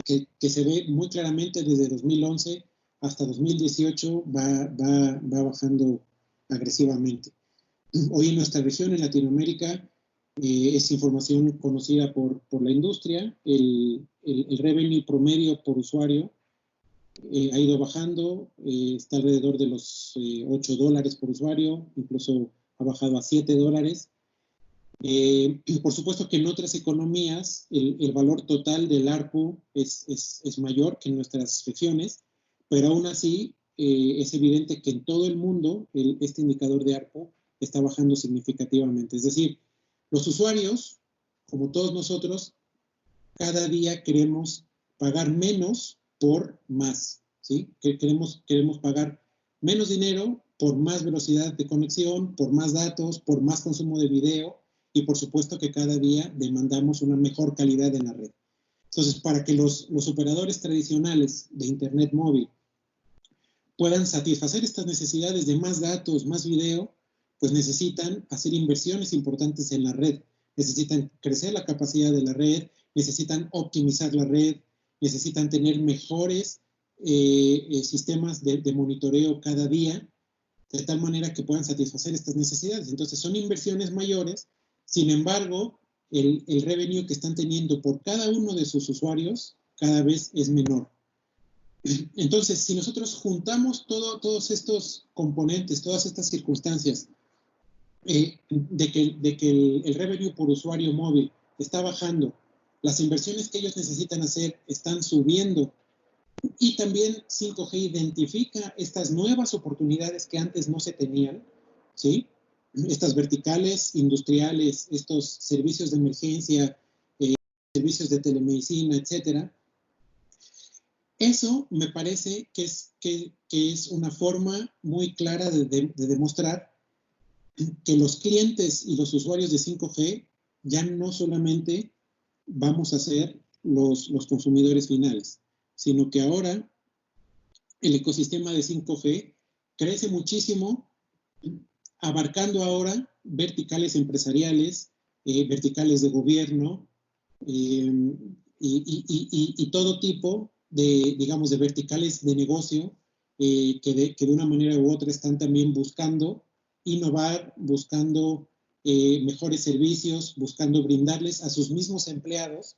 que se ve muy claramente desde 2011 hasta 2018 va bajando agresivamente. Hoy en nuestra región, en Latinoamérica, es información conocida por la industria, el revenue promedio por usuario ha ido bajando, está alrededor de los $8 por usuario, incluso ha bajado a $7. Por supuesto que en otras economías el valor total del ARPU es mayor que en nuestras regiones, pero aún así es evidente que en todo el mundo este indicador de ARPU está bajando significativamente. Es decir, los usuarios, como todos nosotros, cada día queremos pagar menos por más, ¿sí? Queremos pagar menos dinero por más velocidad de conexión, por más datos, por más consumo de video y por supuesto que cada día demandamos una mejor calidad en la red. Entonces, para que los operadores tradicionales de Internet móvil puedan satisfacer estas necesidades de más datos, más video, pues necesitan hacer inversiones importantes en la red, necesitan crecer la capacidad de la red, necesitan optimizar la red, necesitan tener mejores sistemas de monitoreo cada día, de tal manera que puedan satisfacer estas necesidades. Entonces son inversiones mayores, sin embargo, el revenue que están teniendo por cada uno de sus usuarios cada vez es menor. Entonces, si nosotros juntamos todos estos componentes, todas estas circunstancias, de que el revenue por usuario móvil está bajando, las inversiones que ellos necesitan hacer están subiendo y también 5G identifica estas nuevas oportunidades que antes no se tenían, ¿sí? Estas verticales industriales, estos servicios de emergencia, servicios de telemedicina, etcétera. Eso me parece que es una forma muy clara de demostrar que los clientes y los usuarios de 5G ya no solamente vamos a ser los consumidores finales, sino que ahora el ecosistema de 5G crece muchísimo, abarcando ahora verticales empresariales, verticales de gobierno y todo tipo de, digamos, de verticales de negocio que de una manera u otra están también buscando innovar, buscando mejores servicios, buscando brindarles a sus mismos empleados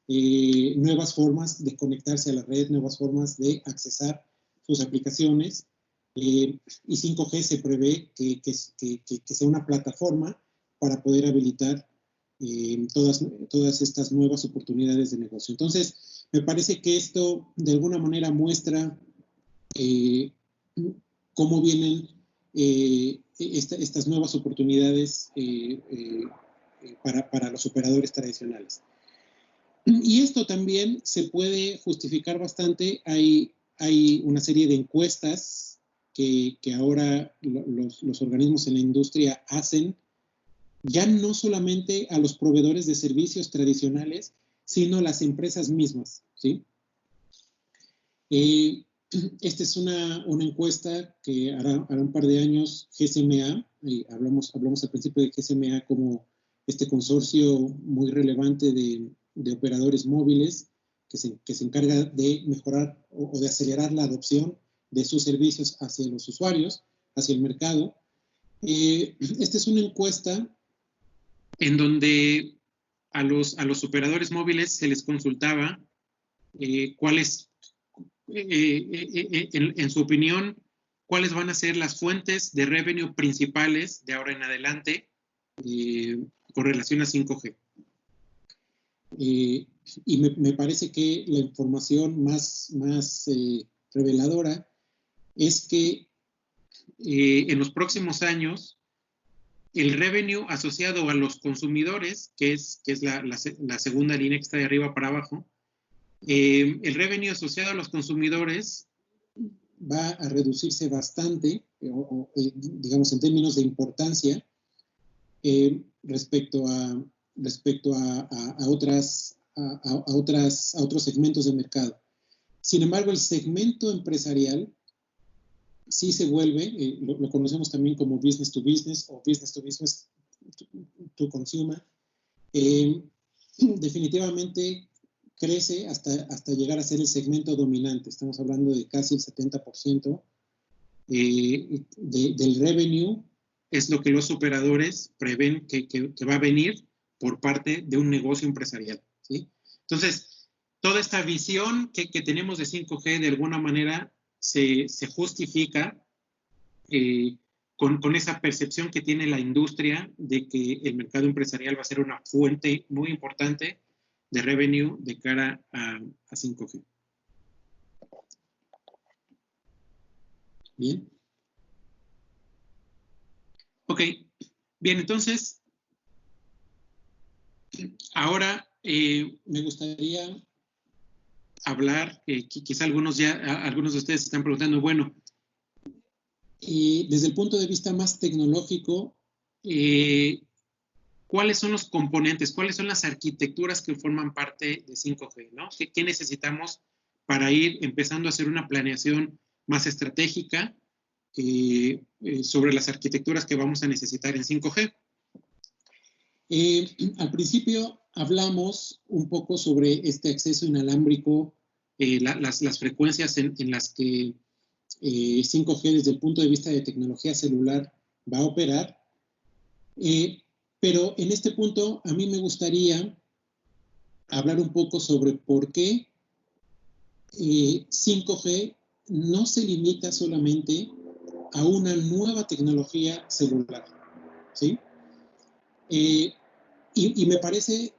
nuevas formas de conectarse a la red, nuevas formas de accesar sus aplicaciones, y 5G se prevé que sea una plataforma para poder habilitar todas estas nuevas oportunidades de negocio. Entonces, me parece que esto de alguna manera muestra cómo vienen estas nuevas oportunidades para los operadores tradicionales. Y esto también se puede justificar bastante. Hay una serie de encuestas que ahora los organismos en la industria hacen, ya no solamente a los proveedores de servicios tradicionales, sino a las empresas mismas, ¿sí? Esta es una encuesta que hará un par de años GSMA, hablamos al principio de GSMA como este consorcio muy relevante de operadores móviles que se encarga de mejorar o de acelerar la adopción de sus servicios hacia los usuarios, hacia el mercado. Esta es una encuesta en donde a los operadores móviles se les consultaba cuáles, en su opinión, cuáles van a ser las fuentes de revenue principales de ahora en adelante con relación a 5G. Y me parece que la información más reveladora es que en los próximos años el revenue asociado a los consumidores, que es la segunda línea que está de arriba para abajo, el revenue asociado a los consumidores va a reducirse bastante, digamos en términos de importancia, respecto a otros segmentos de mercado. Sin embargo, el segmento empresarial sí se vuelve, lo conocemos también como business to business o business to consumer, definitivamente crece hasta llegar a ser el segmento dominante. Estamos hablando de casi el 70% del revenue es lo que los operadores prevén que va a venir por parte de un negocio empresarial, ¿sí? Entonces, toda esta visión que tenemos de 5G de alguna manera se justifica con esa percepción que tiene la industria de que el mercado empresarial va a ser una fuente muy importante de revenue de cara a 5G. Bien. Ok. Bien, entonces, ahora me gustaría hablar, quizá algunos de ustedes están preguntando, bueno, desde el punto de vista más tecnológico, ¿cuáles son los componentes, cuáles son las arquitecturas que forman parte de 5G, ¿no? ¿Qué necesitamos para ir empezando a hacer una planeación más estratégica sobre las arquitecturas que vamos a necesitar en 5G? Al principio hablamos un poco sobre este acceso inalámbrico, las frecuencias en las que 5G desde el punto de vista de tecnología celular va a operar. Pero en este punto a mí me gustaría hablar un poco sobre por qué 5G no se limita solamente a una nueva tecnología celular, ¿sí? Y me parece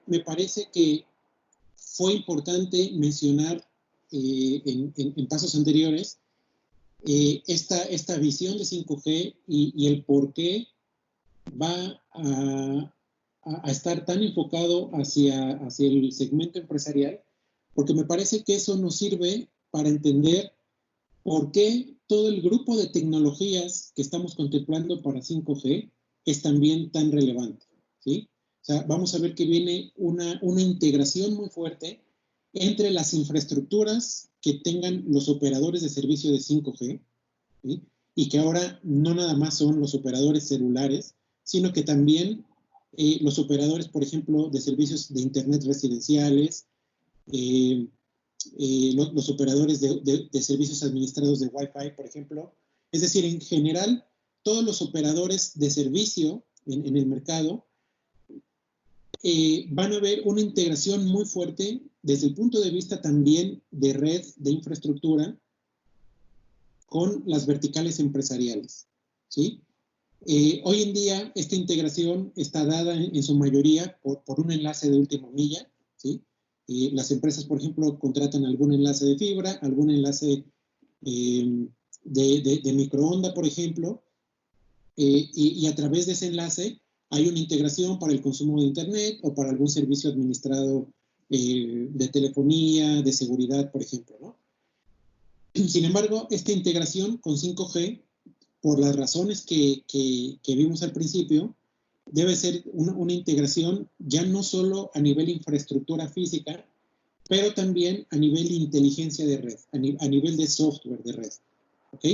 que fue importante mencionar en pasos anteriores esta visión de 5G y el por qué va a estar tan enfocado hacia el segmento empresarial, porque me parece que eso nos sirve para entender por qué todo el grupo de tecnologías que estamos contemplando para 5G es también tan relevante, ¿sí? O sea, vamos a ver que viene una integración muy fuerte entre las infraestructuras que tengan los operadores de servicio de 5G, ¿sí? Y que ahora no nada más son los operadores celulares, sino que también los operadores, por ejemplo, de servicios de Internet residenciales, los operadores de servicios administrados de Wi-Fi, por ejemplo. Es decir, en general, todos los operadores de servicio en el mercado van a ver una integración muy fuerte desde el punto de vista también de red, de infraestructura, con las verticales empresariales, ¿sí? Hoy en día esta integración está dada en su mayoría por un enlace de última milla, ¿sí? Las empresas, por ejemplo, contratan algún enlace de fibra, algún enlace de microonda, por ejemplo, y a través de ese enlace hay una integración para el consumo de Internet o para algún servicio administrado de telefonía, de seguridad, por ejemplo, ¿no? Sin embargo, esta integración con 5G, por las razones que vimos al principio, debe ser una integración ya no solo a nivel infraestructura física, pero también a nivel de inteligencia de red, a nivel de software de red. ¿Ok?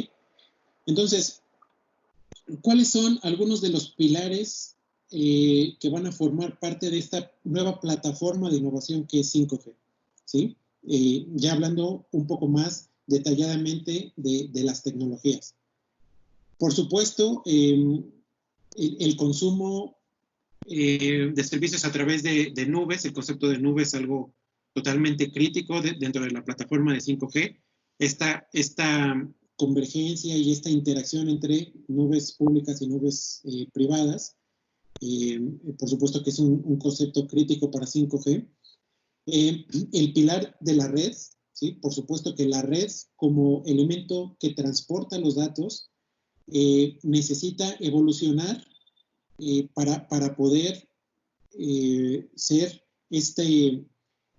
Entonces, ¿cuáles son algunos de los pilares que van a formar parte de esta nueva plataforma de innovación que es 5G? ¿Sí? Ya hablando un poco más detalladamente de las tecnologías. Por supuesto, el consumo de servicios a través de nubes, el concepto de nube es algo totalmente crítico dentro de la plataforma de 5G. Esta convergencia y esta interacción entre nubes públicas y nubes privadas, por supuesto que es un concepto crítico para 5G. El pilar de la red, ¿sí? Por supuesto que la red como elemento que transporta los datos necesita evolucionar para poder ser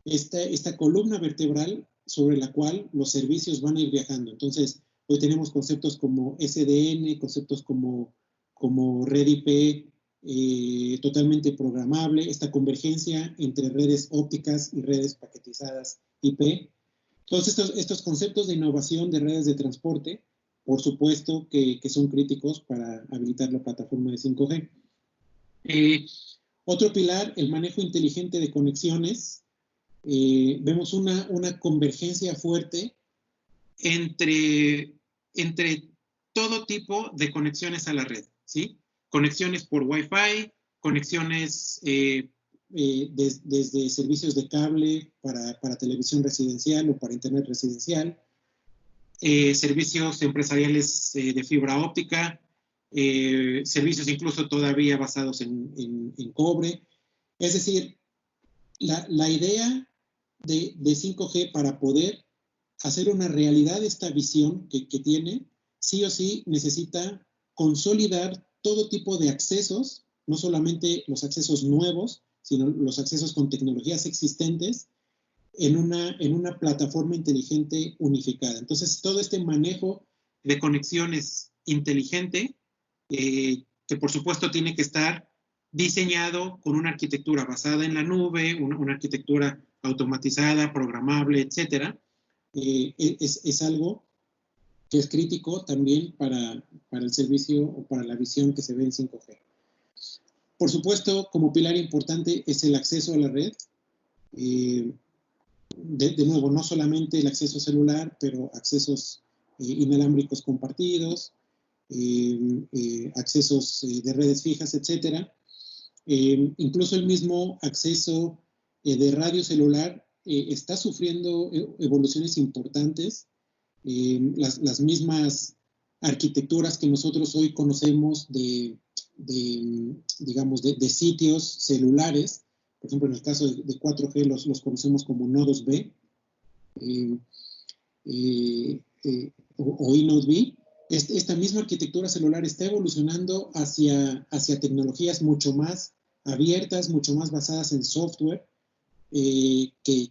esta columna vertebral sobre la cual los servicios van a ir viajando. Entonces, hoy tenemos conceptos como SDN, conceptos como red IP totalmente programable, esta convergencia entre redes ópticas y redes paquetizadas IP. Todos estos conceptos de innovación de redes de transporte, por supuesto que son críticos para habilitar la plataforma de 5G. Otro pilar, el manejo inteligente de conexiones. Vemos una convergencia fuerte entre todo tipo de conexiones a la red, ¿sí? Conexiones por Wi-Fi, conexiones desde servicios de cable para televisión residencial o para internet residencial, servicios empresariales de fibra óptica, servicios incluso todavía basados en cobre. Es decir, la idea de 5G para poder hacer una realidad esta visión que tiene, sí o sí necesita consolidar todo tipo de accesos, no solamente los accesos nuevos, sino los accesos con tecnologías existentes en una plataforma inteligente unificada. Entonces, todo este manejo de conexiones inteligente, que por supuesto tiene que estar diseñado con una arquitectura basada en la nube, una arquitectura automatizada, programable, etcétera, es algo que es crítico también para el servicio o para la visión que se ve en 5G. Por supuesto, como pilar importante es el acceso a la red. De nuevo, no solamente el acceso celular, pero accesos inalámbricos compartidos, accesos de redes fijas, etcétera. Incluso el mismo acceso de radio celular está sufriendo evoluciones importantes. Las mismas arquitecturas que nosotros hoy conocemos digamos, de sitios celulares, por ejemplo, en el caso de 4G los conocemos como nodos B o eNode B. Esta misma arquitectura celular está evolucionando hacia tecnologías mucho más abiertas, mucho más basadas en software, que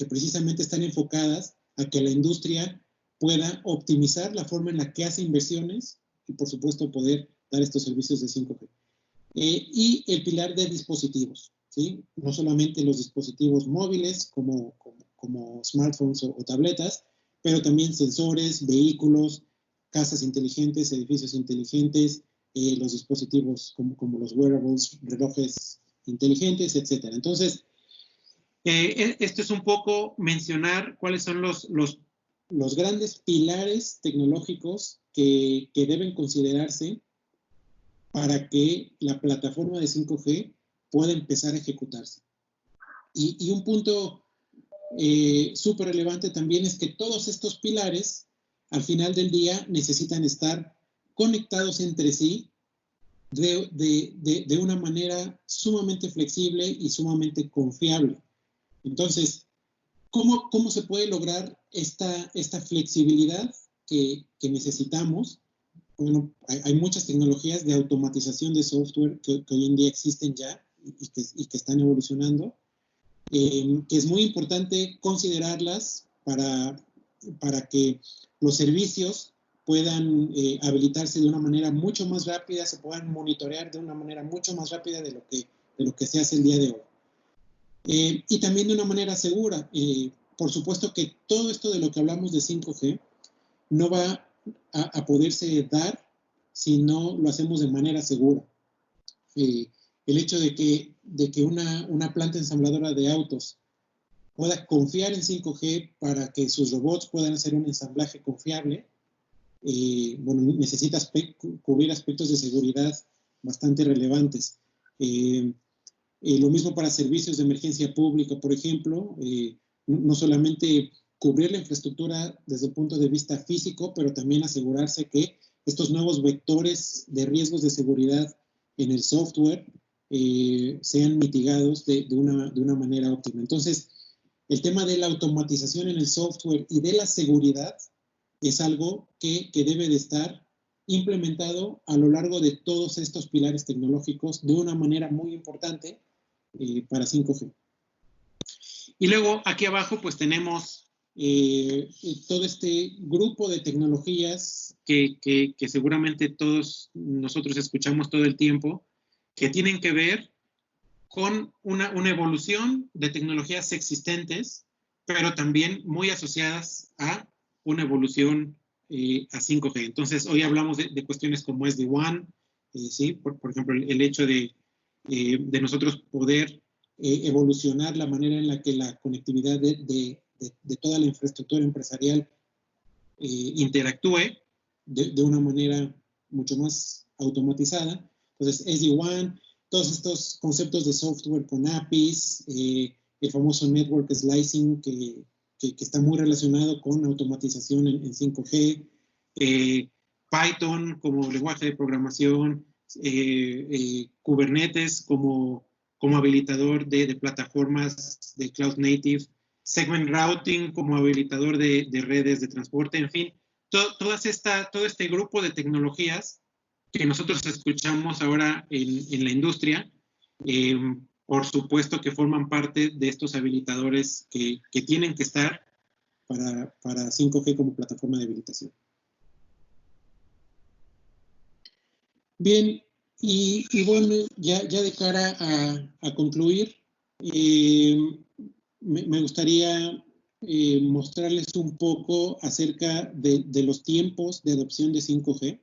precisamente están enfocadas a que la industria pueda optimizar la forma en la que hace inversiones y, por supuesto, poder dar estos servicios de 5G. Y el pilar de dispositivos, ¿sí? No solamente los dispositivos móviles como smartphones o tabletas, pero también sensores, vehículos, casas inteligentes, edificios inteligentes, los dispositivos como los wearables, relojes inteligentes, etc. Entonces, esto es un poco mencionar cuáles son los grandes pilares tecnológicos que deben considerarse para que la plataforma de 5G pueda empezar a ejecutarse. Y un punto súper relevante también es que todos estos pilares, al final del día, necesitan estar conectados entre sí de una manera sumamente flexible y sumamente confiable. Entonces, ¿cómo se puede lograr esta flexibilidad que necesitamos? Bueno, hay muchas tecnologías de automatización de software que hoy en día existen ya y que están evolucionando, que es muy importante considerarlas para que los servicios puedan habilitarse de una manera mucho más rápida, se puedan monitorear de una manera mucho más rápida de lo que se hace el día de hoy. Y también de una manera segura. Por supuesto que todo esto de lo que hablamos de 5G no va a poderse dar si no lo hacemos de manera segura. El hecho de que una planta ensambladora de autos pueda confiar en 5G para que sus robots puedan hacer un ensamblaje confiable, bueno, necesita cubrir aspectos de seguridad bastante relevantes. Lo mismo para servicios de emergencia pública, por ejemplo, no solamente cubrir la infraestructura desde el punto de vista físico, pero también asegurarse que estos nuevos vectores de riesgos de seguridad en el software sean mitigados de una manera óptima. Entonces, el tema de la automatización en el software y de la seguridad es algo que debe de estar implementado a lo largo de todos estos pilares tecnológicos de una manera muy importante para 5G. Y luego aquí abajo pues tenemos todo este grupo de tecnologías que seguramente todos nosotros escuchamos todo el tiempo, que tienen que ver con una evolución de tecnologías existentes, pero también muy asociadas a una evolución a 5G. Entonces, hoy hablamos de cuestiones como SD-WAN, ¿sí? Por ejemplo, el hecho de nosotros poder evolucionar la manera en la que la conectividad de toda la infraestructura empresarial interactúe de una manera mucho más automatizada. Entonces, SD-WAN, todos estos conceptos de software con APIs, el famoso network slicing que está muy relacionado con automatización en 5G, Python como lenguaje de programación, Kubernetes como habilitador de plataformas de cloud native, segment routing como habilitador de redes de transporte, en fin, todo este grupo de tecnologías que nosotros escuchamos ahora en la industria, por supuesto que forman parte de estos habilitadores que tienen que estar para 5G como plataforma de habilitación. Bien, y bueno, ya de cara a concluir, me gustaría mostrarles un poco acerca de los tiempos de adopción de 5G.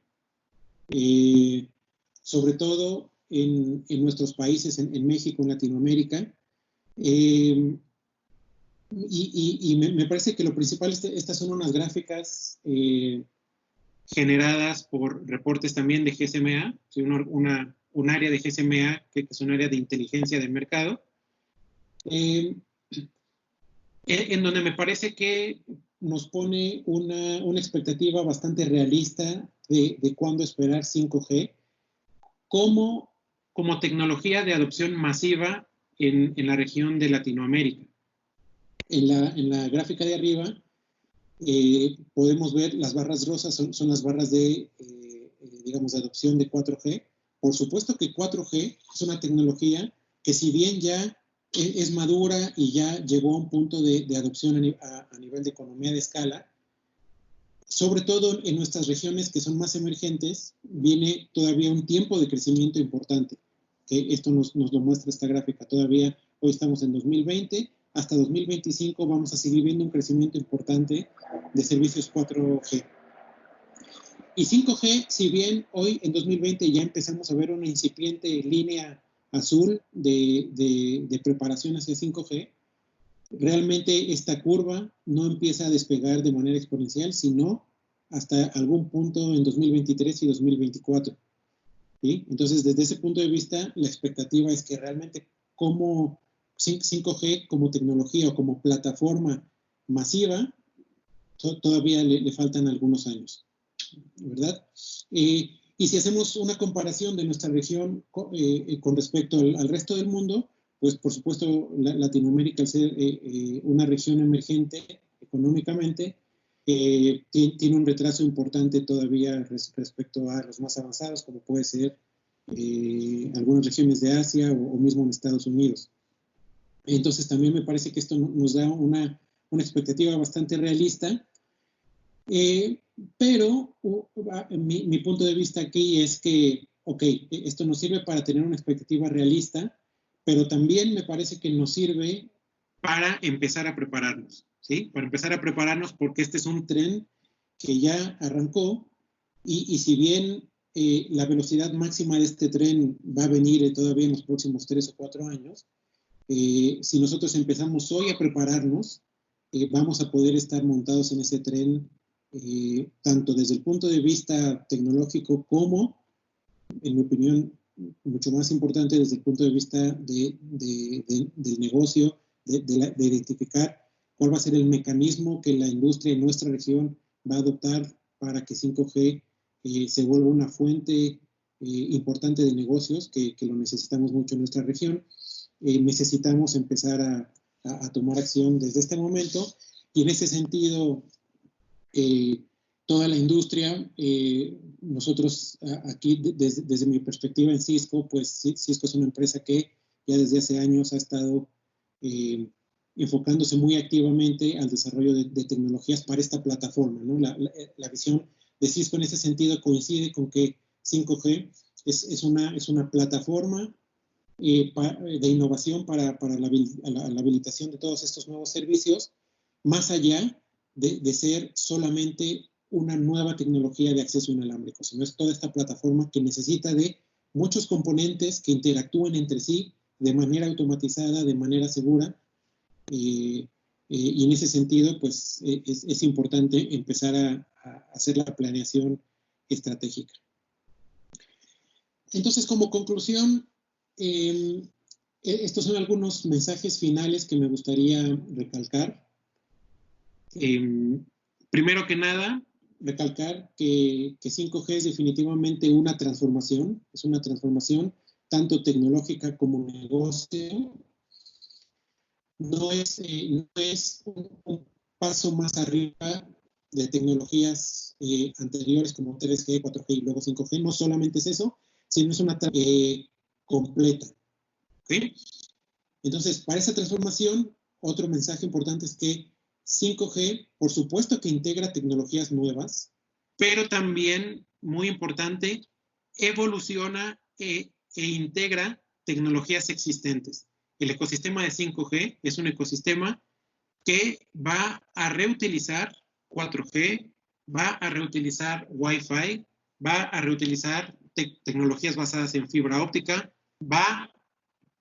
Sobre todo en nuestros países, en México, en Latinoamérica. Y me parece que lo principal, estas son unas gráficas generadas por reportes también de GSMA, un área de GSMA que es un área de inteligencia de mercado, en donde me parece que nos pone una expectativa bastante realista de cuándo esperar 5G como tecnología de adopción masiva en la región de Latinoamérica. En la gráfica de arriba podemos ver las barras rosas, son las barras digamos, de adopción de 4G. Por supuesto que 4G es una tecnología que, si bien ya es madura y ya llegó a un punto de adopción a nivel de economía de escala, sobre todo en nuestras regiones que son más emergentes, viene todavía un tiempo de crecimiento importante, que esto nos lo muestra esta gráfica. Todavía hoy estamos en 2020, hasta 2025 vamos a seguir viendo un crecimiento importante de servicios 4G. Y 5G, si bien hoy en 2020 ya empezamos a ver una incipiente línea azul de preparación hacia 5G, realmente esta curva no empieza a despegar de manera exponencial, sino hasta algún punto en 2023 y 2024. ¿Sí? Entonces, desde ese punto de vista, la expectativa es que realmente cómo 5G como tecnología o como plataforma masiva, todavía le faltan algunos años, ¿verdad? Y si hacemos una comparación de nuestra región con respecto al resto del mundo, pues por supuesto Latinoamérica, al ser una región emergente económicamente, tiene un retraso importante todavía respecto a los más avanzados, como puede ser algunas regiones de Asia o mismo en Estados Unidos. Entonces también me parece que esto nos da una expectativa bastante realista, pero mi punto de vista aquí es que, ok, esto nos sirve para tener una expectativa realista, pero también me parece que nos sirve para empezar a prepararnos, ¿sí? Para empezar a prepararnos porque este es un tren que ya arrancó y si bien la velocidad máxima de este tren va a venir todavía en los próximos 3 o 4 años, si nosotros empezamos hoy a prepararnos, vamos a poder estar montados en ese tren tanto desde el punto de vista tecnológico como, en mi opinión, mucho más importante desde el punto de vista del negocio, de identificar cuál va a ser el mecanismo que la industria en nuestra región va a adoptar para que 5G se vuelva una fuente importante de negocios, que lo necesitamos mucho en nuestra región. Necesitamos empezar a tomar acción desde este momento, y en ese sentido toda la industria, nosotros aquí desde mi perspectiva en Cisco, pues Cisco es una empresa que ya desde hace años ha estado enfocándose muy activamente al desarrollo de tecnologías para esta plataforma, ¿no? La visión de Cisco en ese sentido coincide con que 5G es una plataforma de innovación para la habilitación de todos estos nuevos servicios, más allá de ser solamente una nueva tecnología de acceso inalámbrico, sino es toda esta plataforma que necesita de muchos componentes que interactúen entre sí de manera automatizada, de manera segura, y en ese sentido, pues es importante empezar a hacer la planeación estratégica. Entonces, como conclusión, estos son algunos mensajes finales que me gustaría recalcar. Primero que nada, recalcar que 5G es definitivamente una transformación, es una transformación tanto tecnológica como negocio. No es un paso más arriba de tecnologías anteriores como 3G, 4G y luego 5G. No solamente es eso, sino es una completa. ¿Sí? Entonces, para esa transformación, otro mensaje importante es que 5G, por supuesto que integra tecnologías nuevas, pero también, muy importante, evoluciona e integra tecnologías existentes. El ecosistema de 5G es un ecosistema que va a reutilizar 4G, va a reutilizar Wi-Fi, va a reutilizar tecnologías basadas en fibra óptica, va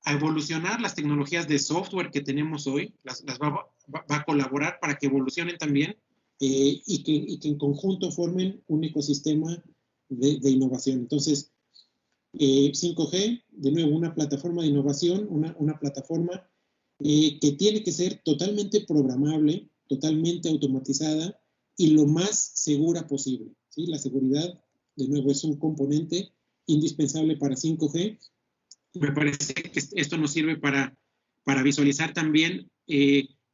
a evolucionar las tecnologías de software que tenemos hoy, las va a colaborar para que evolucionen también y que en conjunto formen un ecosistema de innovación. Entonces, 5G, de nuevo, una plataforma de innovación, una plataforma que tiene que ser totalmente programable, totalmente automatizada y lo más segura posible, ¿sí? La seguridad, de nuevo, es un componente indispensable para 5G. Me parece que esto nos sirve para visualizar también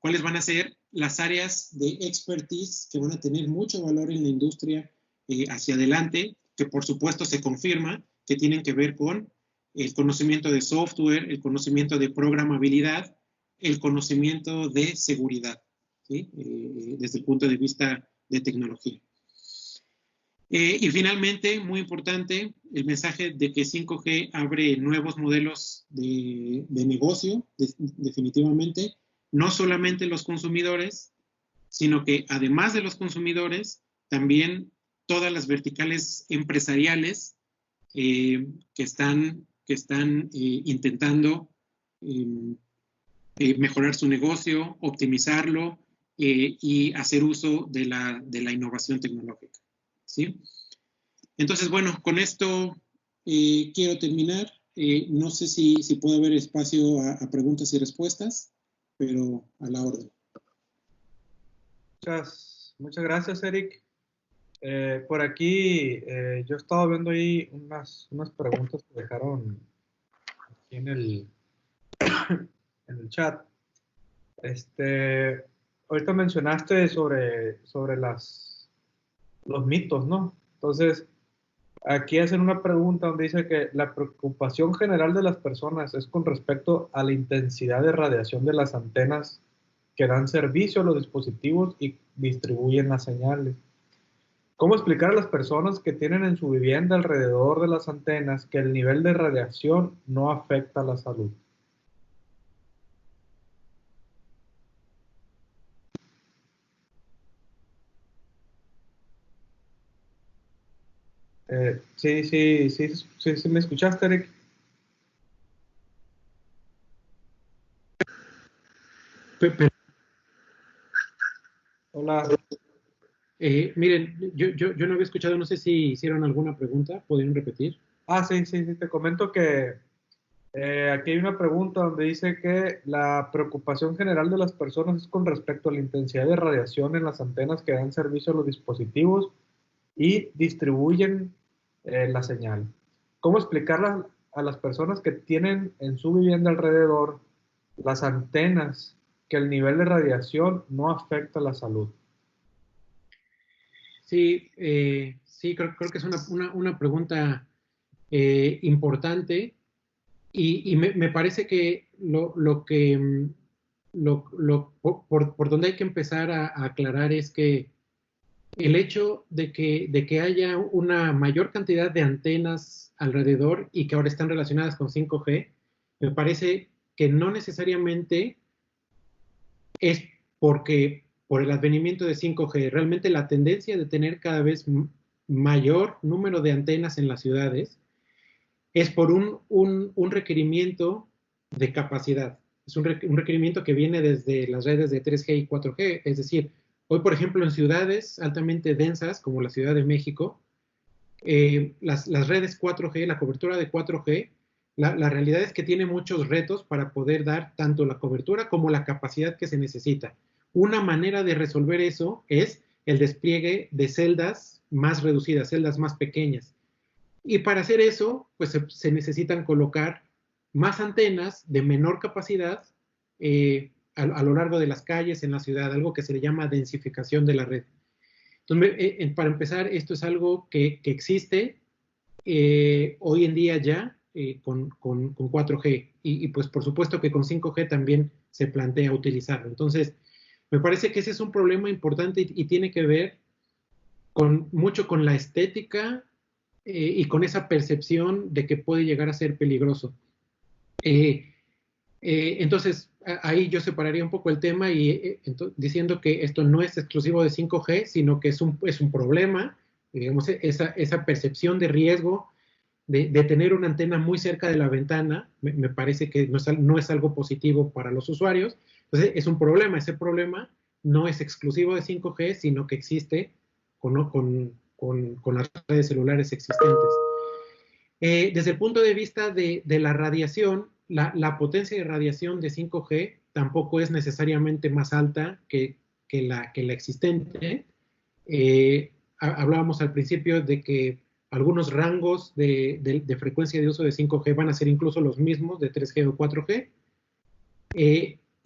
cuáles van a ser las áreas de expertise que van a tener mucho valor en la industria hacia adelante, que por supuesto se confirma que tienen que ver con el conocimiento de software, el conocimiento de programabilidad, el conocimiento de seguridad, ¿sí? Desde el punto de vista de tecnología. Y finalmente, muy importante, el mensaje de que 5G abre nuevos modelos de negocio, definitivamente, no solamente los consumidores, sino que además de los consumidores, también todas las verticales empresariales que están intentando mejorar su negocio, optimizarlo y hacer uso de la innovación tecnológica. ¿Sí? Entonces, bueno, con esto quiero terminar. No sé si puede haber espacio a preguntas y respuestas, pero a la orden. Muchas gracias, Eric. Por aquí, yo estaba viendo ahí unas preguntas que dejaron aquí en el chat. Ahorita mencionaste sobre los mitos, ¿no? Entonces, aquí hacen una pregunta donde dice que la preocupación general de las personas es con respecto a la intensidad de radiación de las antenas que dan servicio a los dispositivos y distribuyen las señales. ¿Cómo explicar a las personas que tienen en su vivienda alrededor de las antenas que el nivel de radiación no afecta a la salud? Sí, ¿me escuchaste, Eric? Hola. Miren, yo no había escuchado, no sé si hicieron alguna pregunta, ¿podrían repetir? Sí, te comento que aquí hay una pregunta donde dice que la preocupación general de las personas es con respecto a la intensidad de radiación en las antenas que dan servicio a los dispositivos y distribuyen la señal. ¿Cómo explicarle a las personas que tienen en su vivienda alrededor las antenas que el nivel de radiación no afecta la salud? Sí, creo que es una pregunta importante y me parece que por donde hay que empezar a aclarar es que el hecho de que haya una mayor cantidad de antenas alrededor y que ahora están relacionadas con 5G, me parece que no necesariamente es porque por el advenimiento de 5G, realmente la tendencia de tener cada vez mayor número de antenas en las ciudades es por un requerimiento de capacidad. Es un requerimiento que viene desde las redes de 3G y 4G. Es decir, hoy, por ejemplo, en ciudades altamente densas como la Ciudad de México, las redes 4G, la cobertura de 4G, la realidad es que tiene muchos retos para poder dar tanto la cobertura como la capacidad que se necesita. Una manera de resolver eso es el despliegue de celdas más reducidas, celdas más pequeñas. Y para hacer eso, pues se necesitan colocar más antenas de menor capacidad a lo largo de las calles en la ciudad, algo que se le llama densificación de la red. Entonces, para empezar, esto es algo que existe hoy en día ya con 4G y pues por supuesto que con 5G también se plantea utilizarlo. Entonces, me parece que ese es un problema importante y tiene que ver mucho con la estética y con esa percepción de que puede llegar a ser peligroso. Entonces, ahí yo separaría un poco el tema y diciendo que esto no es exclusivo de 5G, sino que es un problema, digamos, esa percepción de riesgo de tener una antena muy cerca de la ventana, me parece que no es algo positivo para los usuarios. Entonces, es un problema. Ese problema no es exclusivo de 5G, sino que existe con las redes celulares existentes. Desde el punto de vista de la radiación, la potencia de radiación de 5G tampoco es necesariamente más alta que la existente. Hablábamos al principio de que algunos rangos de frecuencia de uso de 5G van a ser incluso los mismos de 3G o 4G,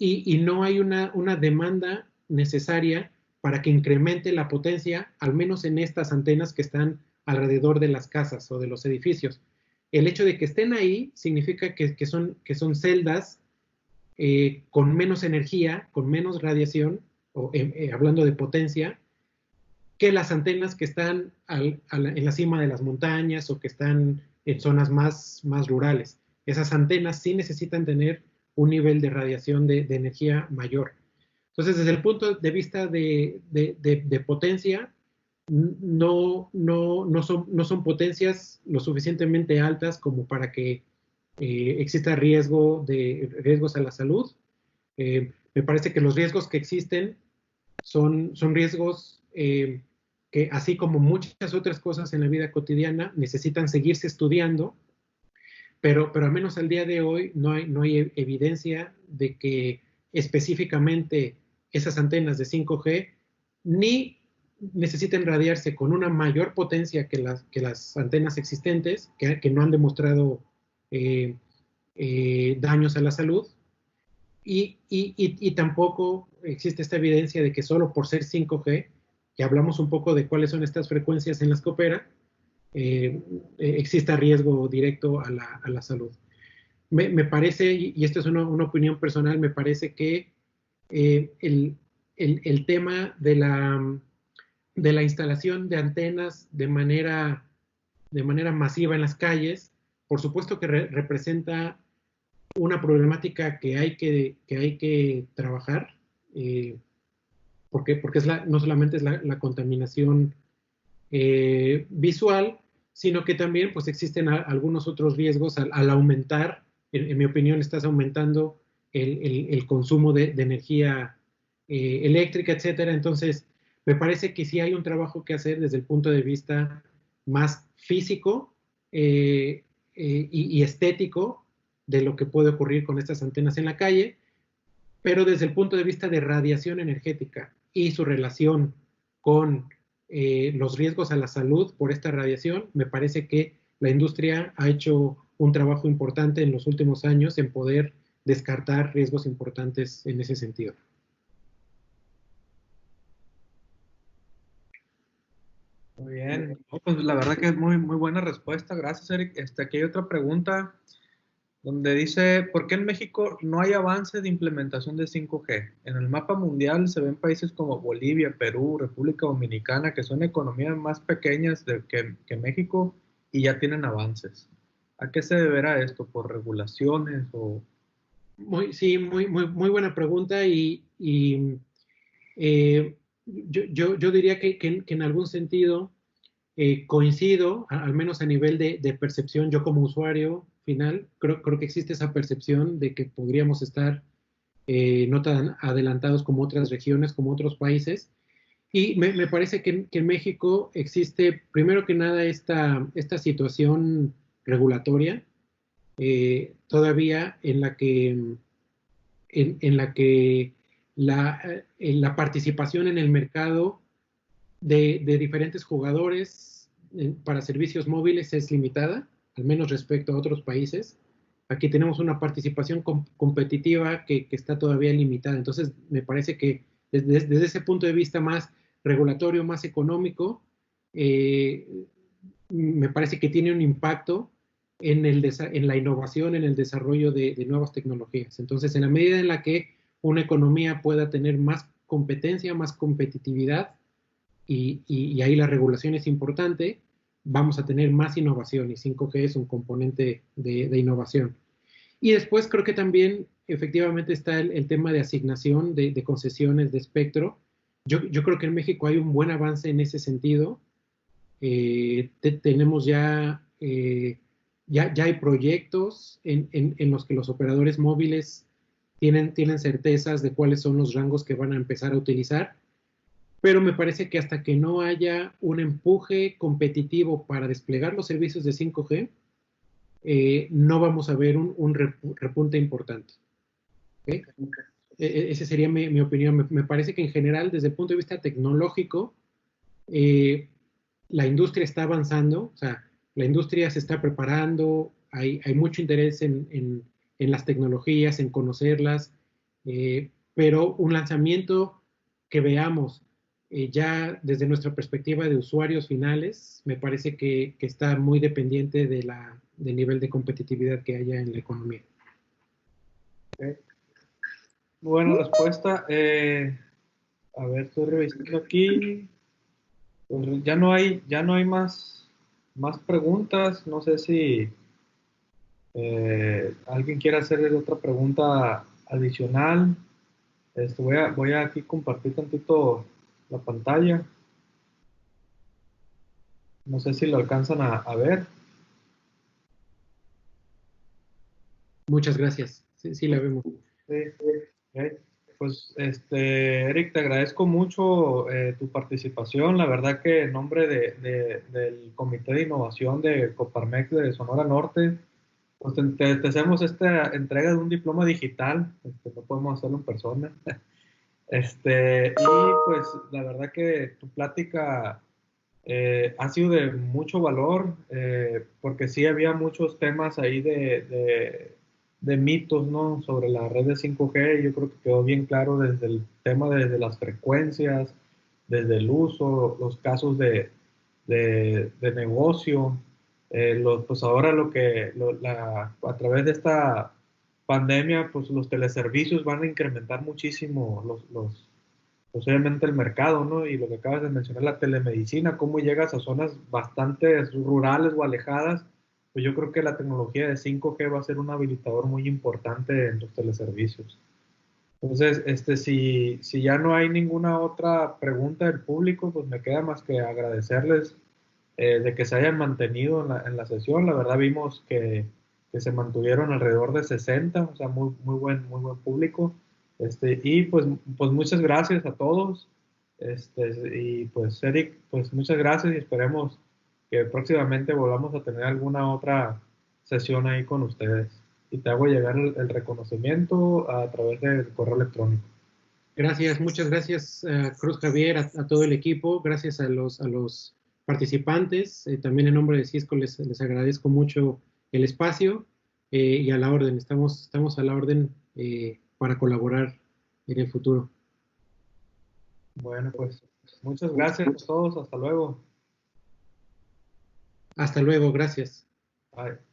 y no hay una demanda necesaria para que incremente la potencia, al menos en estas antenas que están alrededor de las casas o de los edificios. El hecho de que estén ahí significa que son celdas con menos energía, con menos radiación, hablando de potencia, que las antenas que están en la cima de las montañas o que están en zonas más rurales. Esas antenas sí necesitan tener un nivel de radiación de energía mayor. Entonces, desde el punto de vista de potencia, no son potencias lo suficientemente altas como para que exista riesgos a la salud. Me parece que los riesgos que existen son riesgos que, así como muchas otras cosas en la vida cotidiana, necesitan seguirse estudiando pero al menos al día de hoy no hay evidencia de que específicamente esas antenas de 5G ni necesiten radiarse con una mayor potencia que las antenas existentes, que no han demostrado daños a la salud, y tampoco existe esta evidencia de que solo por ser 5G, que hablamos un poco de cuáles son estas frecuencias en las que opera, exista riesgo directo a la salud. Me parece, y esto es una opinión personal, me parece que el tema de la instalación de antenas de manera masiva en las calles, por supuesto que representa una problemática que hay que trabajar, porque no solamente es la contaminación visual, sino que también pues existen algunos otros riesgos al aumentar, en mi opinión, estás aumentando el consumo de energía eléctrica, etcétera. Entonces, me parece que sí hay un trabajo que hacer desde el punto de vista más físico y estético de lo que puede ocurrir con estas antenas en la calle, pero desde el punto de vista de radiación energética y su relación con los riesgos a la salud por esta radiación, me parece que la industria ha hecho un trabajo importante en los últimos años en poder descartar riesgos importantes en ese sentido. Muy bien. No, pues la verdad que es muy buena respuesta. Gracias, Eric. Aquí hay otra pregunta donde dice, ¿por qué en México no hay avance de implementación de 5G? En el mapa mundial se ven países como Bolivia, Perú, República Dominicana, que son economías más pequeñas que México y ya tienen avances. ¿A qué se deberá esto? ¿Por regulaciones o...? Sí, muy buena pregunta yo diría que en algún sentido coincido, al menos a nivel de percepción, yo como usuario final, creo que existe esa percepción de que podríamos estar no tan adelantados como otras regiones, como otros países. Y me parece que en México existe, primero que nada, esta situación regulatoria todavía en la que la participación en el mercado de diferentes jugadores para servicios móviles es limitada, al menos respecto a otros países. Aquí tenemos una participación competitiva que está todavía limitada. Entonces, me parece que desde ese punto de vista más regulatorio, más económico, me parece que tiene un impacto en la innovación, en el desarrollo de nuevas tecnologías. Entonces, en la medida en la que una economía pueda tener más competencia, más competitividad, y ahí la regulación es importante, vamos a tener más innovación y 5G es un componente de innovación. Y después creo que también efectivamente está el tema de asignación de concesiones de espectro. Yo creo que en México hay un buen avance en ese sentido. Tenemos ya hay proyectos en los que los operadores móviles tienen certezas de cuáles son los rangos que van a empezar a utilizar, pero me parece que hasta que no haya un empuje competitivo para desplegar los servicios de 5G, no vamos a ver un repunte importante. ¿Okay? Esa sería mi opinión. Me parece que en general, desde el punto de vista tecnológico, la industria está avanzando, o sea, la industria se está preparando, hay mucho interés en las tecnologías, en conocerlas, pero un lanzamiento que veamos ya desde nuestra perspectiva de usuarios finales, me parece que está muy dependiente del nivel de competitividad que haya en la economía. Okay. Buena respuesta. A ver, estoy revisando aquí. Pues ya no hay más preguntas. No sé si alguien quiere hacer otra pregunta adicional. Voy a aquí compartir tantito la pantalla. No sé si lo alcanzan a ver. Muchas gracias. Sí la vemos. Sí, okay. Pues, Eric, te agradezco mucho tu participación. La verdad que en nombre del Comité de Innovación de Coparmex de Sonora Norte, Pues te hacemos esta entrega de un diploma digital, no podemos hacerlo en persona. Y pues la verdad que tu plática ha sido de mucho valor, porque sí había muchos temas ahí de mitos, ¿no? Sobre la red de 5G. Yo creo que quedó bien claro desde el tema, desde las frecuencias, desde el uso, los casos de negocio. Pues ahora a través de esta pandemia, pues los teleservicios van a incrementar muchísimo pues obviamente el mercado, ¿no? Y lo que acabas de mencionar, la telemedicina, cómo llegas a zonas bastante rurales o alejadas, pues yo creo que la tecnología de 5G va a ser un habilitador muy importante en los teleservicios. Entonces, si ya no hay ninguna otra pregunta del público, pues me queda más que agradecerles de que se hayan mantenido en la sesión. La verdad vimos que se mantuvieron alrededor de 60, o sea, muy buen público. Y pues muchas gracias a todos. Y pues Eric, pues muchas gracias y esperemos que próximamente volvamos a tener alguna otra sesión ahí con ustedes. Y te hago llegar el reconocimiento a través del correo electrónico. Gracias, muchas gracias, Cruz Javier, a todo el equipo, gracias a los participantes. También en nombre de Cisco les agradezco mucho el espacio y a la orden. Estamos a la orden para colaborar en el futuro. Bueno, pues muchas gracias a todos. Hasta luego. Hasta luego, gracias. Bye.